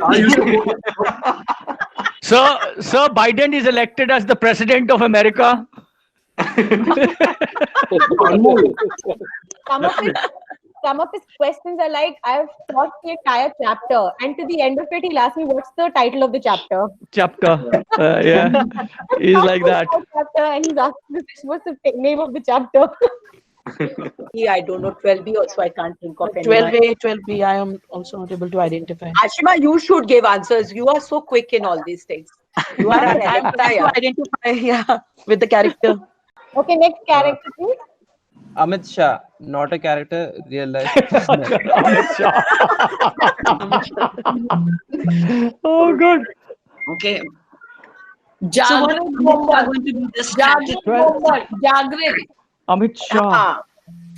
Are you support? Sir, Biden is elected as the president of America. Some of his questions are like, I've taught the entire chapter, and to the end of it, he'll ask me, what's the title of the chapter? Yeah. He's like that. Chapter, and he's asking me, what's the name of the chapter? Yeah, I don't know. 12B also, I can't think of any. 12B, I am also not able to identify. Ashima, you should give answers. You are so quick in all these things. You are an I'm trying to identify, with the character. Okay, next character, please. Amit Shah, not a character, real life. Oh, good. Okay. So what is going to be this Jagrid. Amit Shah.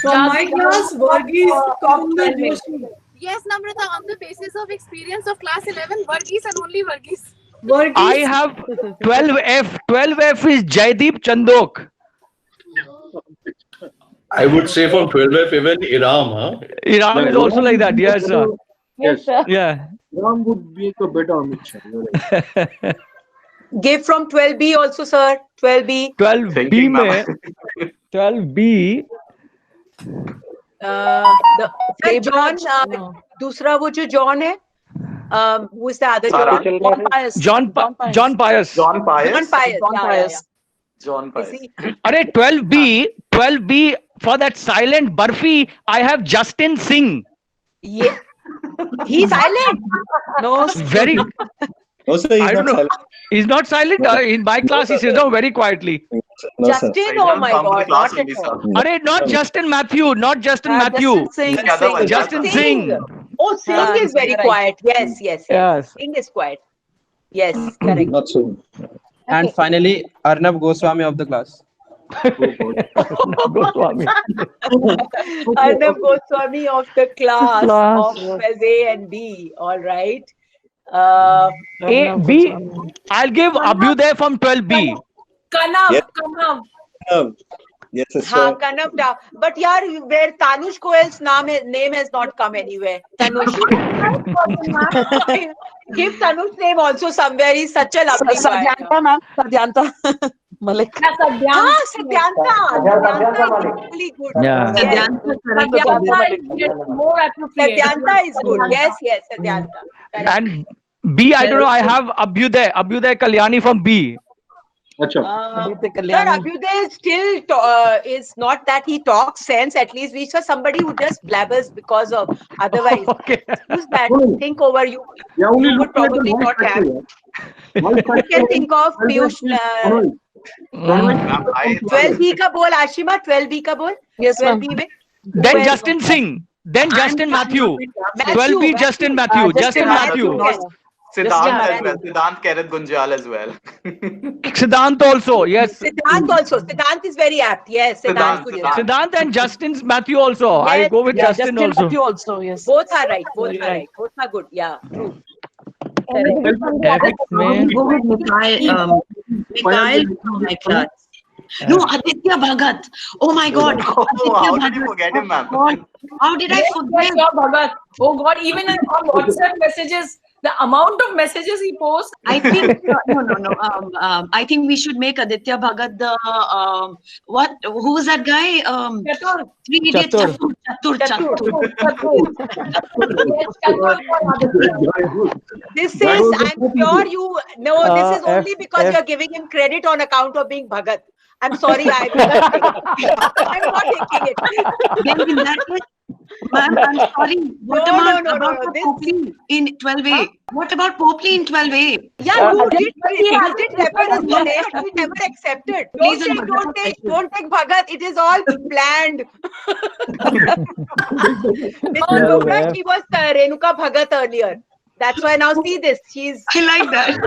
From my class, Varghese Kaumna Joshi. Yes, Namrata, on the basis of experience of class 11, Varghese and only Varghese. I have 12F. 12F is Jaideep Chandok. I would say from 12F, even Iram, huh? Iram is also like that, yes, sir. Yes, sir. Yeah. Ram would make a better Amit Shah. You're right. Give from 12B also, sir. 12B. 12B में 12B Sir, John, दूसरा वो जो John है, who is the other John? John Pius. John Pius. अरे 12B for that silent Barfi, I have Justin Singh. Yeah. He's silent. No. Very. No, sir, he's I don't not know. silent. He's not silent. In my class, he sits down very quietly. No, Justin, sir. oh my God, not at all. Arey, not Justin Matthew, not Justin Matthew. Justin Singh. Justin Singh. Oh, Singh is very quiet. Yes, yes, yes. Yes. Singh is quiet. Yes, correct. Not so. And finally, Arnab Goswami of the class. Goswami. Arnab Goswami of the class Class. of 12A and B. All right. A, B. I'll give Abhyuday from 12B. Kanav, Yes. Kanav. Yes, sister. हाँ, Kanav da. But yaar, where Tanush Goel's name has not come anywhere. Tanush. Give Tanush name also somewhere. He's such a lovely guy. Sadyanta, ma'am. Sadyanta Malik. Ah, Sadyanta. Sadyanta is really good. Yeah. Yes. Sadyanta is more appropriate. Sadyanta is good. Yes, yes, Sadyanta. And B, I don't know. I have Abhyuday Kalyani from B. Sir, Abhyuday still is not that he talks sense. At least we saw somebody who just blabbers because of otherwise. Who's that? Think over you. Yeah, only You would look at the probably voice not have. factor, yeah. You can think of Piyush. 12B ka bol, Ashima. 12B ka bol. Yes, 12B mein. Then Justin Singh. Then Justin Matthew. 12B Justin Matthew. Justin Matthew. Siddhant as well. Siddhant Kenneth Gunjal as well. Siddhant also. Yes. Siddhant also. Siddhant is very apt. Yes, Siddhant. Siddhant and Justin's Matthew also. I'll go with Justin also. Matthew also, yes. Both are right. Both are right. Both are good. Yeah, true. Ethics में Go with Mikhail. Mikhail from my class. No, Aditya Bhagat. Oh my God. Oh, Aditya how did you Bhagat. forget him, ma'am? God, how did I Yes, forget? yes, Bhagat. Oh God, even on WhatsApp messages, the amount of messages he posts. I think no. I think we should make Aditya Bhagat the what? Who was that guy? Chatur. 3 Idiots. Chatur. This is, I'm sure you know, this is only because you're giving him credit on account of being Bhagat. I'm sorry, I'm not taking it. Then in that case, ma'am, I'm sorry. What about Popley in 12A? What about Popley in 12A? Yeah, you did refer his name, but we never accepted. Don't take Bhagat. It is all planned. Mr. Gupta, she was Renuka Bhagat earlier. That's why now see this. She's. I like that.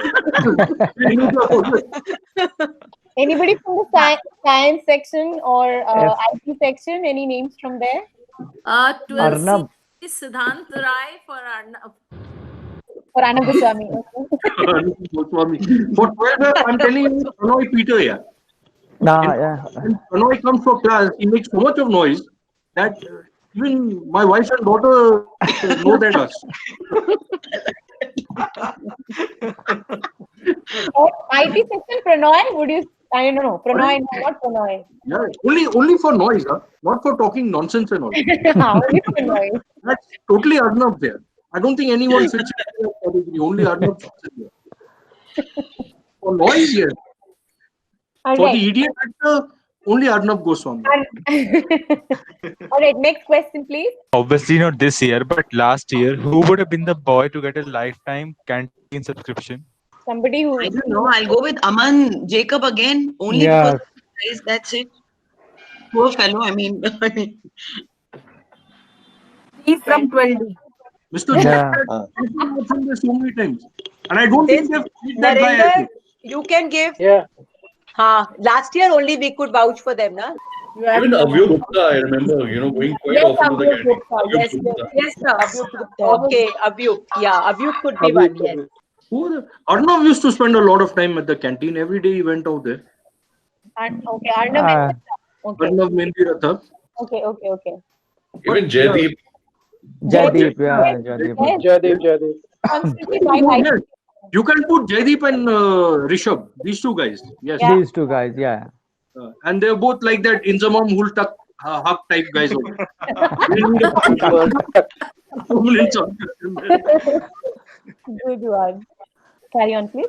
Anybody from the science section or IT section? Any names from there? 12C is Siddhant Rai for Arnab. For Arnab Goswami. For 12, I'm telling you, Prannoy Peter here. When Prannoy comes for class, he makes so much of noise that even my wife and daughter know that us. IT section, Prannoy, would you? I don't know. Prannoy, not Prannoy. Yeah, only for noise, huh? Not for talking nonsense and all. Only for noise. That's totally Arnab there. I don't think anyone fits in that category. Only Arnab fits in there. For noise, yes. For the idiot actor, only Arnab Goswami. All right, next question, please. Obviously not this year, but last year, who would have been the boy to get a lifetime canteen subscription? Somebody who. I don't know. I'll go with Aman Jacob again. Only because that's it. Poor fellow. I mean. He's from 12D. Mr. Jacob, I've seen this so many times. And I don't think they've seen that guy. Narendra, you can give. Yeah. Last year only we could vouch for them, na? Even Abhyuday Gupta, I remember, going quite often to the canteen. Yes, sir. Okay, Abhyuday. Yeah, Abhyuday could be one. Yes. Arnav used to spend a lot of time at the canteen. Every day he went out there. Okay, Arnav. Okay. Arnav Mehndi Rathab. Okay. Even Jaideep. Jaideep, yeah. Jaideep. Yes. You can put Jaideep and Rishabh, these two guys. Yes. These two guys, yeah. And they're both like that Inzamam Hultak Haq type guys. Good one. Carry on, please.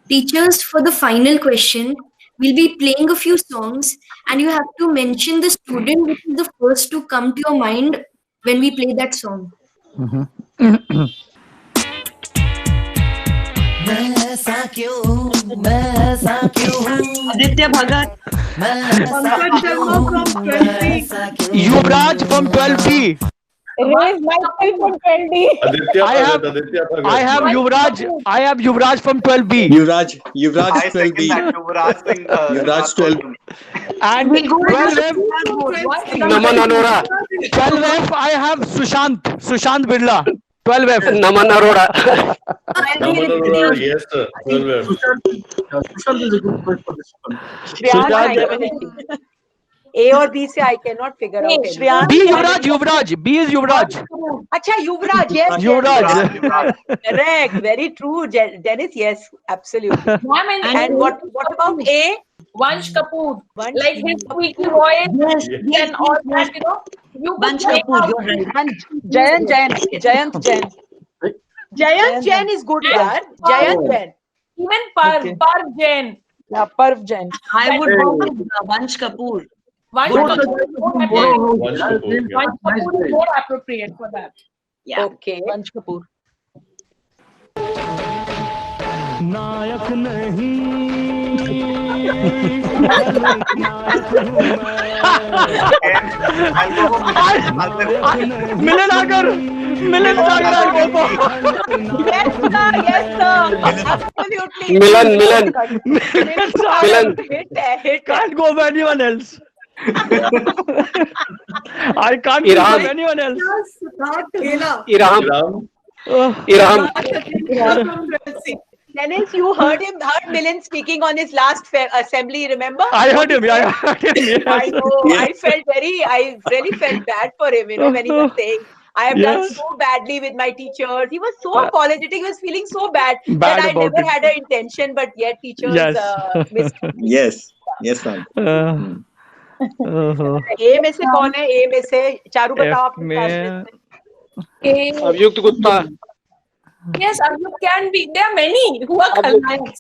Teachers, for the final question, we'll be playing a few songs and you have to mention the student which is the first to come to your mind when we play that song. Aditya Bhagat. Yuvraj from 12B. Raise myself from 20. Aditya I have- Bhagat, Aditya Bhagat. I have Yuvraj from 12B. Yuvraj I 12B. second that. Yuvraj Singh. Yuvraj 12. And 12F, Naman Arora. 12F, I have Sushant Birla. 12F. Naman Arora. Naman Arora, yes, sir. 12F. Sushant is a good choice for this one. Shreyansh, A or B से I cannot figure out. any. B Yuvraj. B is Yuvraj. अच्छा Yuvraj, yes. Yuvraj. Correct. Very true, Dennis. Yes, absolutely. And what about A? Vansh Kapoor, like his squeaky voice and all that, you know. You Vansh could Kapoor, make you're out- right. And Jayant Jain is good, yaar. Jayant Jain. Even Parv Jain. Yeah, Parv Jain. I would go with Vansh Kapoor. Vansh Good. Kapoor is more Good. appropriate. Vansh Kapoor, yeah. Vansh Kapoor is more appropriate for that. Yeah. Okay. Vansh Kapoor. नायक नहीं मिलन सागर I'll go for. Yes, sir. Absolutely. Milan. Can't go for anyone else. I can't think of anyone else. Iram. Dennis, you heard Milan speaking on his last assembly, remember? I heard him. Yes. I know. I really felt bad for him, you know, when he was saying, I have done Yes. so badly with my teachers. He was so apologetic. He was feeling so bad Bad that I about never it. had an intention, but yet teachers Yes. missed. Yes, ma'am. A में से कौन है? A में से चारू बताओ F अपने में Okay. Avyukt Gupta. Yes, you can be. There are many who are Khalnayaks.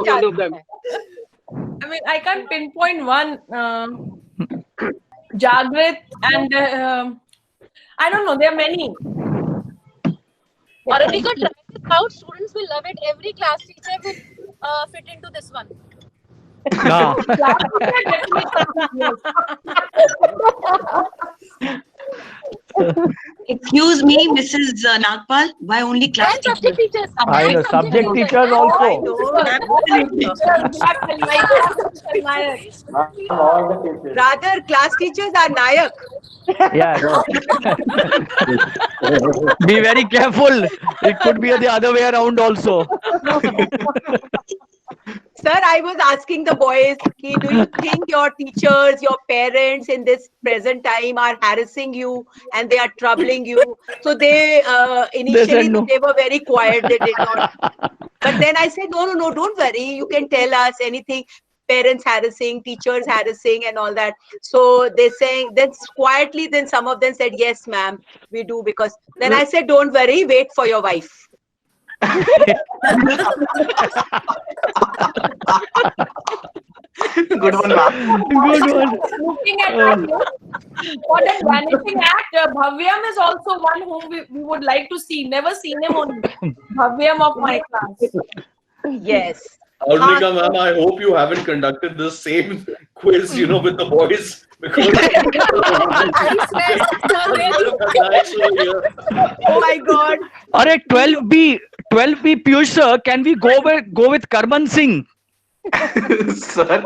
One of them. I mean, I can't pinpoint one. Jagrit and I don't know. There are many. Aratika, try this out. Students will love it. Every class teacher will fit into this one. No. Excuse me, Mrs. Nagpal. Why only class And subject teachers. I know subject teachers also. Rather, class teachers are Nayak. Yes. Be very careful. It could be the other way around also. Sir, I was asking the boys, do you think your teachers, your parents in this present time are harassing you and they are troubling you? So they initially no. they were very quiet. They did not. But then I said, no, don't worry. You can tell us anything. Parents harassing, teachers harassing, and all that. So they saying then quietly. Then some of them said, yes, ma'am, we do. Because then I said, don't worry. Wait for your wife. Good one, ma'am. Good one. Looking at that, for that vanishing act, Bhavyam is also one whom we would like to see. Never seen him on Bhavyam of my class. Yes. Audrika ma'am, I hope you haven't conducted the same quiz, with the boys. Because Oh my God. Arey 12B Piyush sir, can we go with Karman Singh? Sir,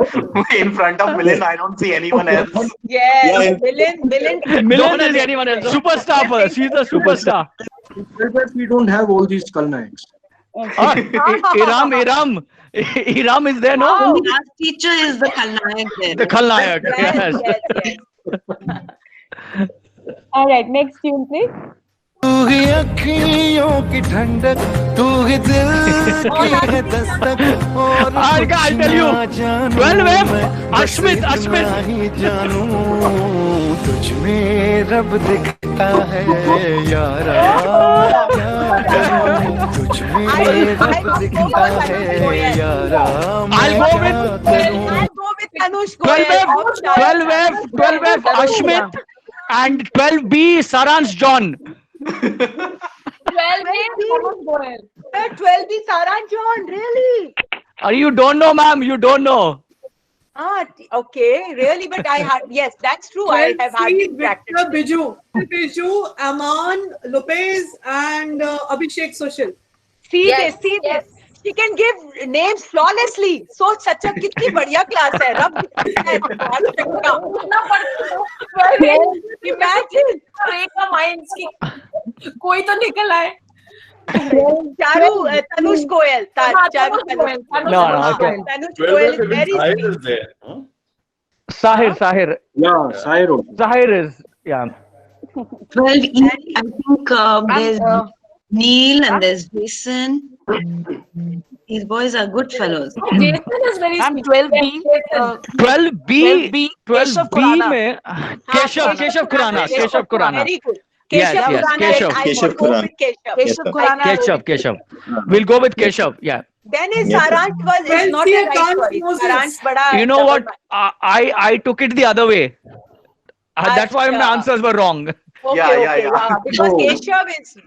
in front of Milan, I don't see anyone else. Yes. Milan. Don't is anyone else. Superstar first. She's a superstar. We don't have all these Kalnayaks. Iram is there, no? The class teacher is the Khalnayak there. The Khalnayak. Yes. Yes. All right, next tune, please. तू ही अखियों की ठंडक, तू ही दिल की है दस्तक, और I'll tell you. 12 Ashmit. नहीं जानूं, तुझ में रब दिखता है यारा, तुझ में रब दिखता है यारा, I'll go with Anush. 12F Ashmit and 12B Saransh John. 12B Saran John, really? You don't know, ma'am. You don't know. Okay, really, but I had, yes, that's true. I have hardly Victor Biju, Aman, Lopez, and Abhishek Social. See this. She can give names flawlessly. So such a kitni badhiya class hai. Imagine. minds ki koi to nikal aaye. Tanush Goel. Okay. Tanush Goel is very Sahir sweet. is there. Huh? Sahir. Yeah, Sahir also. Sahir is, yeah. 12E, I think there's Neil and there's Jason. These boys are good fellows. Jason is very I'm sweet. 12B. 12B Keshav Khurana. में Keshav Khurana. Very good. Yes, Keshav Khurana. Keshav Khurana. Keshav Khurana. Keshav. We'll go with Keshav. Yeah. Then his Sarant is not a right choice. Sarant bada. You know what? I took it the other way. That's why my answers were wrong. Okay. Because Keshav is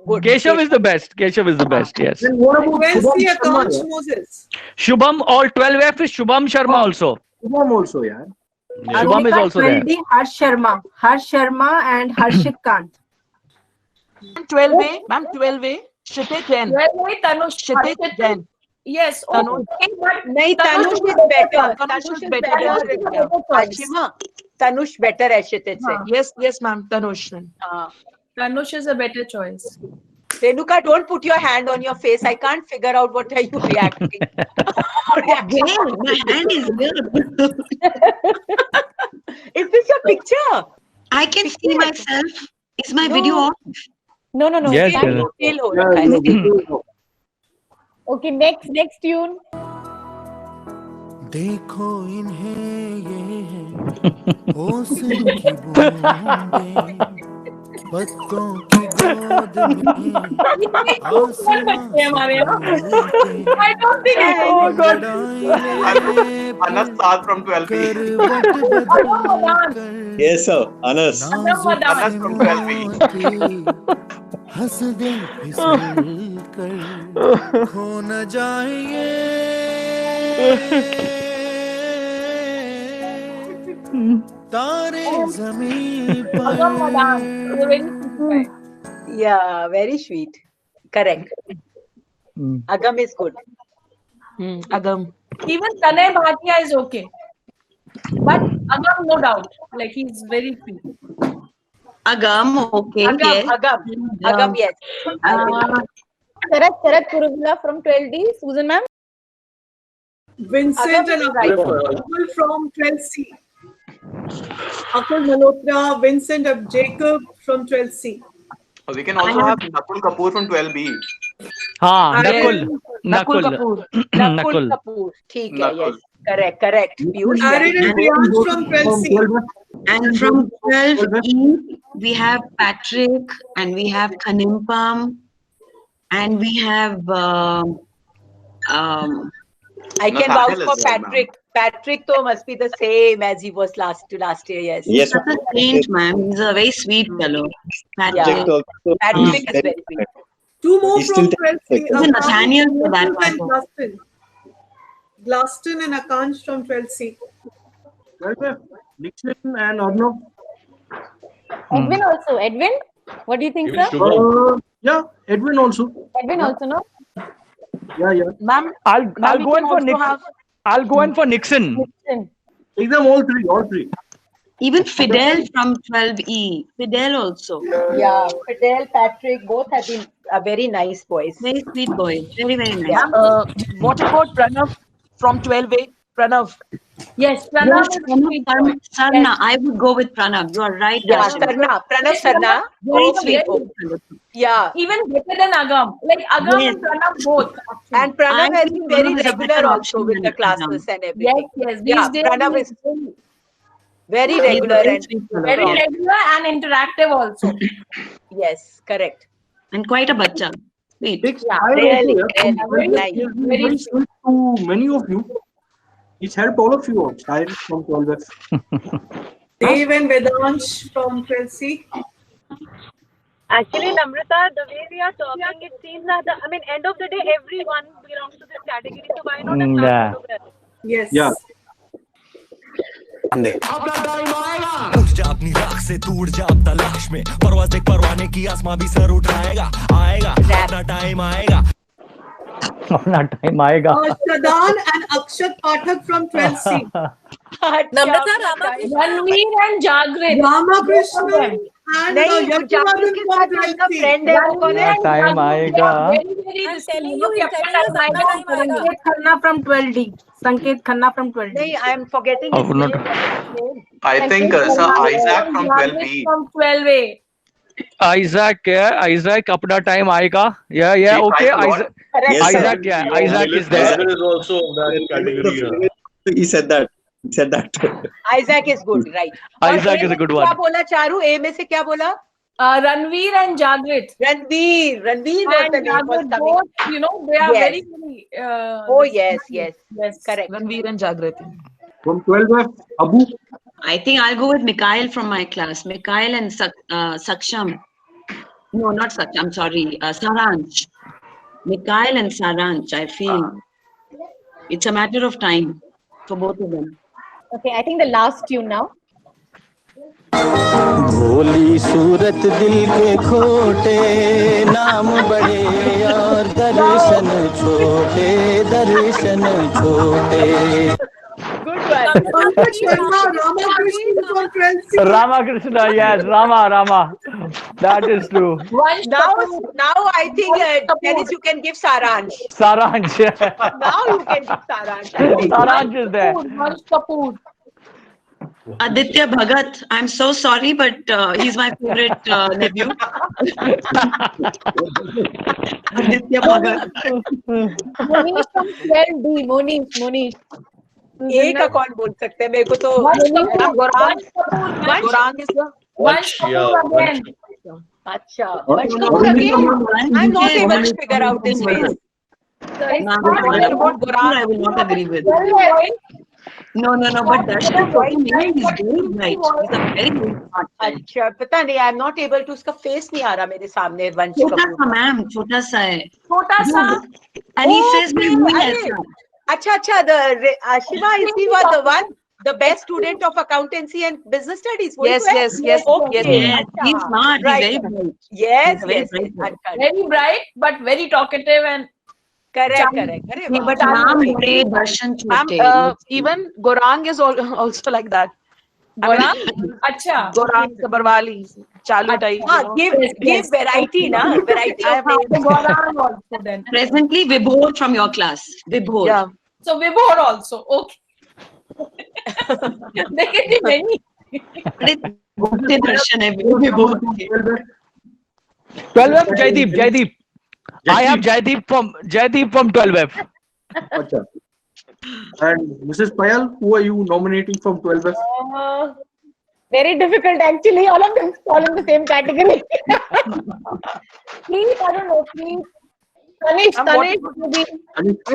good. Keshav is the best. Yes. Then what about Wednesday Shubham Akansh Sharma? Moses. Shubham, all 12F is Shubham Sharma also. Shubham also, yeah. Shubham is also there. Harsh Sharma and Harshit Kant. 12A. Ma'am, 12A. Kshitij Jain. Kshitij Jain. Yes. Tanush. Tanush is better. Tanush is better. Ashima. Tanush better as Kshitij said. Yes, ma'am. Tanush. Tanush is a better choice. Renuka, don't put your hand on your face. I can't figure out what are you reacting. My hand is here. Is this your picture? I can see myself. Is my video off? No. Yes, Still hold. Okay, next tune. देखो इन्हें ये है ओस की बूंदें पत्तों की गोद में I don't think Oh God. Anas Saad from 12B. Yes, sir. Anas. Anas from 12B. हंस दे फिसल कर खो न जाए तारे ज़मीन पर. Yeah, very sweet. Correct. Agam is good. Agam. even Tanay Bhatia is okay. But Agam, no doubt. Like he's very sweet. Agam, okay. Agam, yes. Sharat Kuruvilla from 12D. Susan ma'am. Vincent and Akul from 12C. Akul Malhotra, Vincent of Jacob from 12C. We can also have Nakul Kapoor from 12B. हाँ, Nakul Nakul. Kapoor. ठीक है, yes. Correct. Aaron and Priyansh from 12C. And from 12E, we have Patrick, and we have Khanimpam, and we have I can vouch for Patrick. Patrick though must be the same as he was last year, yes. He's such a saint, ma'am. He's a very sweet fellow. Patrick. Yeah. Patrick is very sweet. Two more He's from still 12C. Even Nathaniel for that and matter. Glaston and Akansh from 12C. Nixon and Arnav. Edwin also. Edwin? What do you think, Even sir? Shubham. Yeah, Edwin also. Edwin also, no? Yeah. Ma'am, I'll go in for also Nixon. have- I'll go in for Nixon. Take them all three. Even Fidel from 12E. Fidel also. Yeah, Fidel, Patrick, both have been very nice boys. Very sweet boy. Very, very nice. Yeah. What about Pranav from 12A? Pranav. Yes, Pranav Yes, is a sweet boy. Sarna. I would go with Pranav. You are right. Yeah, Ashima. Pranav Sarna. Very Okay. sweet. Yeah. Even better than Agam. Like Agam Yes. and Pranav both. And Pranav I has think been very Pranav is a regular better also option with than the classes and Yes, everything. yes. These Yeah, days Pranav he's is very regular Very and sweet fellow. very regular and interactive also. yes, correct. And quite a bacha. Sweet. Really Very nice. very sweet to many of you. He's helped all of you out. Cyrus from 12F. Dave and Vedansh from 12C. Actually, Namrata, the way we are talking, it seems that end of the day, everyone belongs to this category. So why not a Yeah. photograph? Yes. Yeah. उठ जा अपनी राख से टूट जा अब तलाश में परवाज़ देख परवाने की आसमां भी सर उठाएगा आएगा अपना टाइम आएगा अपना टाइम आएगा Shraddhan and Akshat Pathak from 12C. Namrata, Ramakrishna, Ranveer and Jagrit. Ramakrishna and नहीं Yashwardhan के from साथ उसका 12C. फ्रेंड है वो कौन है? टाइम आएगा I'm telling you, he's telling you, अपना time आएगा. Sanket Khanna from 12D. Sanket Khanna from 12D. नहीं, I am forgetting his not- name. What's his name? I think Sir Isaac from Jagrit 12B. from 12A. Isaac अपना time आएगा yeah She okay tries a lot. Isaac Yes, sir. Isaac Isaac is there Isaac is also of that category. He said that. He said that. Isaac is good, right? और Isaac is a good one. क्या बोला Charu? A में से क्या बोला? Ranveer and Jagrit. Ranveer was And the name was Jagrit, coming. both, you know, they are Yes. very, very. Oh yes, yes, Yes. correct. Ranveer and Jagrit. From 12F, Abu. I think I'll go with Mikhail from my class. Mikhail and Saksham. No, not Saksham, sorry. Saransh. Mikhail and Saransh, I feel. It's a matter of time for both of them. Okay, I think the last tune now. भोली सूरत दिल के खोटे नाम बड़े और दर्शन छोटे Good one. Pankaj Sharma, Ramakrishna from 12C. Ramakrishna yes Rama that is true Now I think Dennis, you can give Saransh. Saransh Now you can give Saransh. I think. Saransh is there Vansh Kapoor. Aditya Bhagat. I'm so sorry, but he's my favorite nephew. Aditya Bhagat. Monish from 12D. Monish. A का कौन बोल सकते हैं? मेरे को तो Vansh Kapoor. Gorang is the. Vansh Kapoor again. अच्छा. Vansh Kapoor again. I'm not able to figure out his face. I will not agree with. No, but that's the problem. He's doing right. He's a very smart guy. अच्छा, पता नहीं. I'm not able to. उसका face नहीं आ रहा मेरे सामने. वंश छोटा कपूर. सा मैम, छोटा सा है. छोटा सा. And he says मैं हूँ ऐसा. अच्छा. The Shiva, is he was the one, the best student of accountancy and business studies? Yes. Okay. Yes, he's smart. Right. He's very bright. Yes. Very bright. Very bright, but very talkative and. Correct. Yeah, but नाम बड़े दर्शन छोटे. Even Gorang is also like that. Gorang? अच्छा. Gorang, Sabarwali, Chalu type. Give variety, na? Variety of names. Gorang also then. Presently, Vibhor from your class. Vibhor. Yeah. So Vibhor also. Okay. There can be many. बड़े दर्शन है Vibhor. 12F Jaideep I have Jaideep from 12F. Acha. And Mrs. Payal, who are you nominating from 12F? Very difficult actually. All of them fall in the same category. Please, I don't know. Please. Tanish. I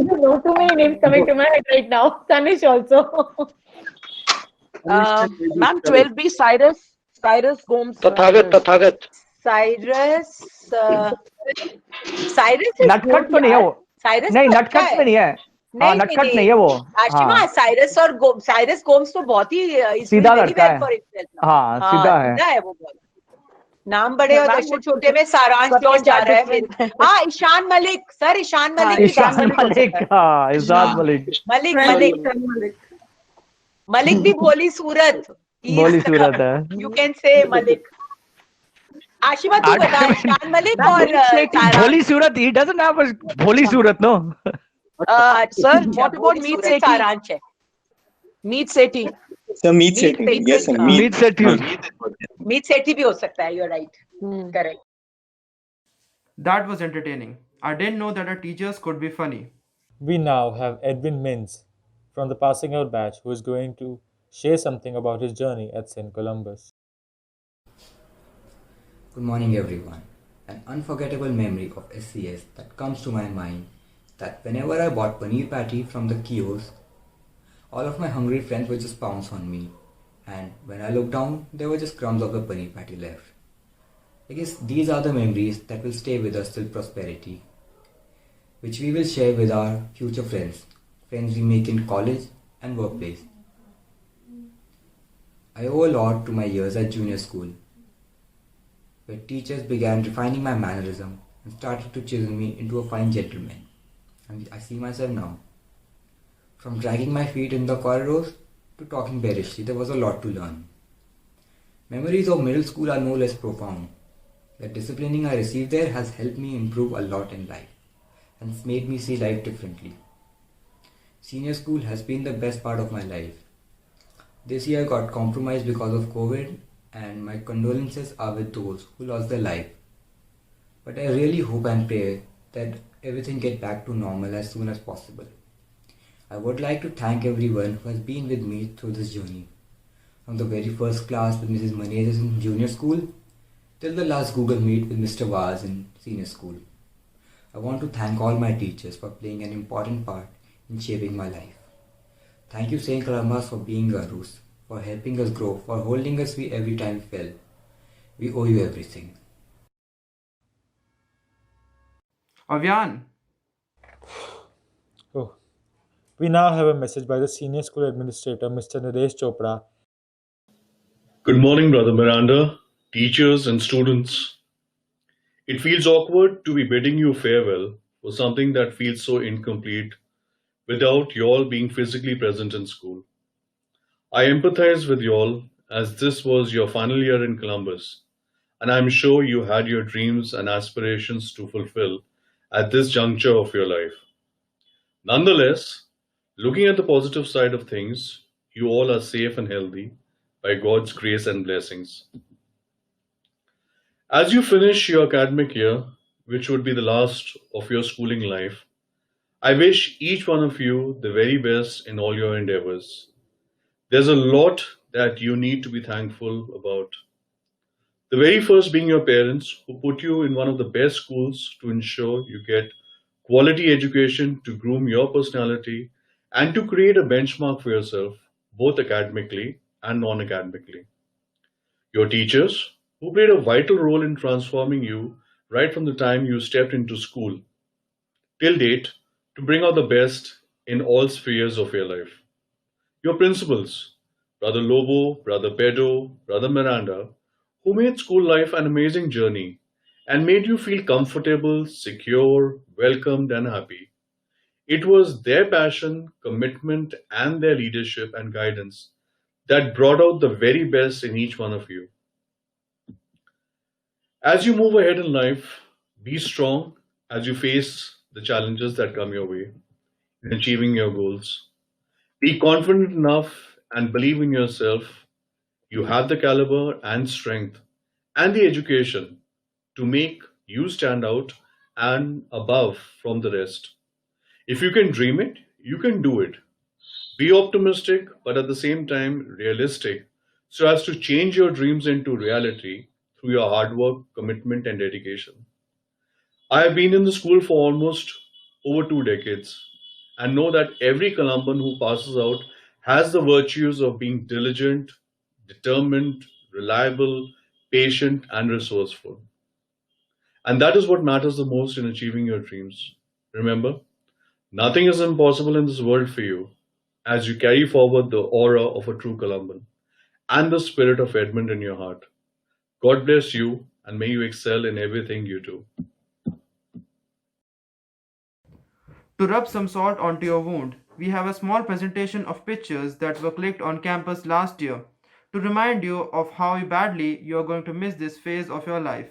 don't know. Too many names coming to my head right now. Tanish also. Ma'am, 12B Cyrus Gomes. Tathagat. Cyrus नटखट तो नहीं है वो. नहीं नटखट में नहीं है. हाँ नटखट नहीं है वो. आशिमा साइरस और साइरस गोम्स तो बहुत ही सीधा लड़का है. हाँ सीधा है वो बहुत. नाम बड़े और दर्शन छोटे में सारांश कौन जा रहा है? हाँ ईशान मलिक सर. ईशान मलिक भी भोली सूरत है. You can say Malik. Ashima तू बता. ईशान मलिक और भोली सूरत. He doesn't have a भोली सूरत no. Sir, what about Meet Sethi? सारांश है. Meet Sethi. Sir, Meet Sethi. Yes, sir. Meet Sethi. Meet Sethi भी हो सकता है. You're right. Correct. That was entertaining. I didn't know that our teachers could be funny. We now have Edwin Mintz from the passing out batch who is going to share something about his journey at St. Columbus. Good morning everyone. An unforgettable memory of SCS that comes to my mind that whenever I bought paneer patty from the kiosk, all of my hungry friends would just pounce on me, and when I looked down, there were just crumbs of the paneer patty left. I guess these are the memories that will stay with us till prosperity, which we will share with our future friends we make in college and workplace. I owe a lot to my years at junior school, where teachers began refining my mannerism and started to chisel me into a fine gentleman. And I see myself now. From dragging my feet in the corridors to talking bearishly, there was a lot to learn. Memories of middle school are no less profound. The disciplining I received there has helped me improve a lot in life and it's made me see life differently. Senior school has been the best part of my life. This year I got compromised because of COVID, and my condolences are with those who lost their life. But I really hope and pray that everything get back to normal as soon as possible. I would like to thank everyone who has been with me through this journey. From the very first class with Mrs. Manejas in junior school, till the last Google Meet with Mr. Vaz in senior school. I want to thank all my teachers for playing an important part in shaping my life. Thank you St. Columba's for being our roots, for helping us grow, for holding us every time we fell. We owe you everything. Avyan. Oh. We now have a message by the senior school administrator, Mr. Naresh Chopra. Good morning, Brother Miranda, teachers and students. It feels awkward to be bidding you farewell for something that feels so incomplete without y'all being physically present in school. I empathize with y'all as this was your final year in Columbus, and I'm sure you had your dreams and aspirations to fulfill at this juncture of your life. Nonetheless, looking at the positive side of things, you all are safe and healthy by God's grace and blessings. As you finish your academic year, which would be the last of your schooling life, I wish each one of you the very best in all your endeavors. There's a lot that you need to be thankful about. The very first being your parents, who put you in one of the best schools to ensure you get quality education to groom your personality and to create a benchmark for yourself, both academically and non-academically. Your teachers, who played a vital role in transforming you right from the time you stepped into school till date to bring out the best in all spheres of your life. Your principals, Brother Lobo, Brother Pedro, Brother Miranda, who made school life an amazing journey and made you feel comfortable, secure, welcomed and happy. It was their passion, commitment and their leadership and guidance that brought out the very best in each one of you. As you move ahead in life, be strong as you face the challenges that come your way in achieving your goals. Be confident enough and believe in yourself. You have the caliber and strength and the education to make you stand out and above from the rest. If you can dream it, you can do it. Be optimistic, but at the same time realistic, so as to change your dreams into reality through your hard work, commitment, and dedication. I have been in the school for almost over 2 decades and know that every Columban who passes out has the virtues of being diligent, determined, reliable, patient, and resourceful. And that is what matters the most in achieving your dreams. Remember, nothing is impossible in this world for you as you carry forward the aura of a true Columban and the spirit of Edmund in your heart. God bless you and may you excel in everything you do. To rub some salt onto your wound, we have a small presentation of pictures that were clicked on campus last year to remind you of how badly you are going to miss this phase of your life.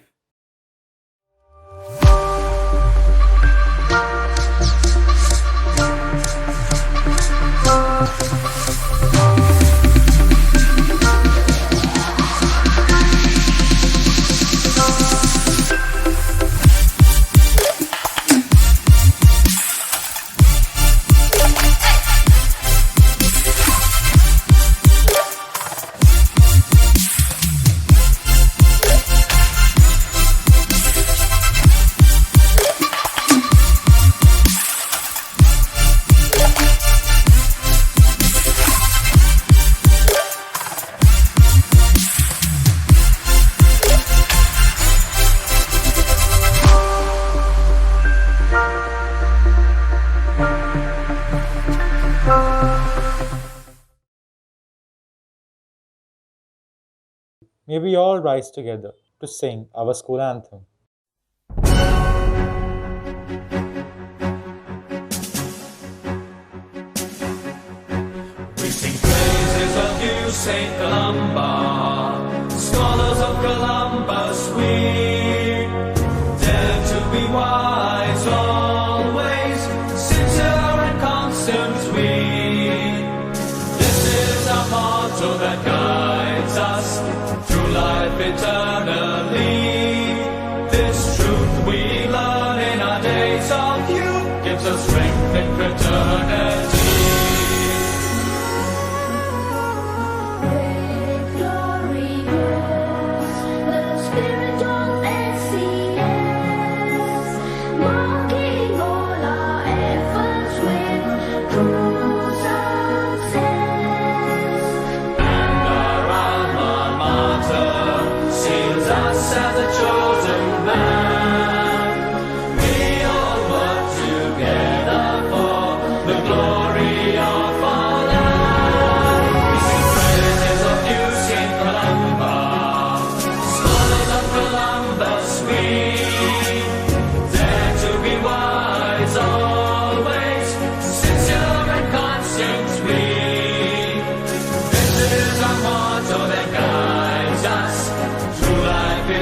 May we all rise together to sing our school anthem. We sing praises of you, Saint Columba, scholars of Columbus, we dare to be wise always, sincere and constant we. This is our motto that guides us through life eternally. This truth we learn in our days of youth gives us strength in fraternity.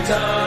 Time.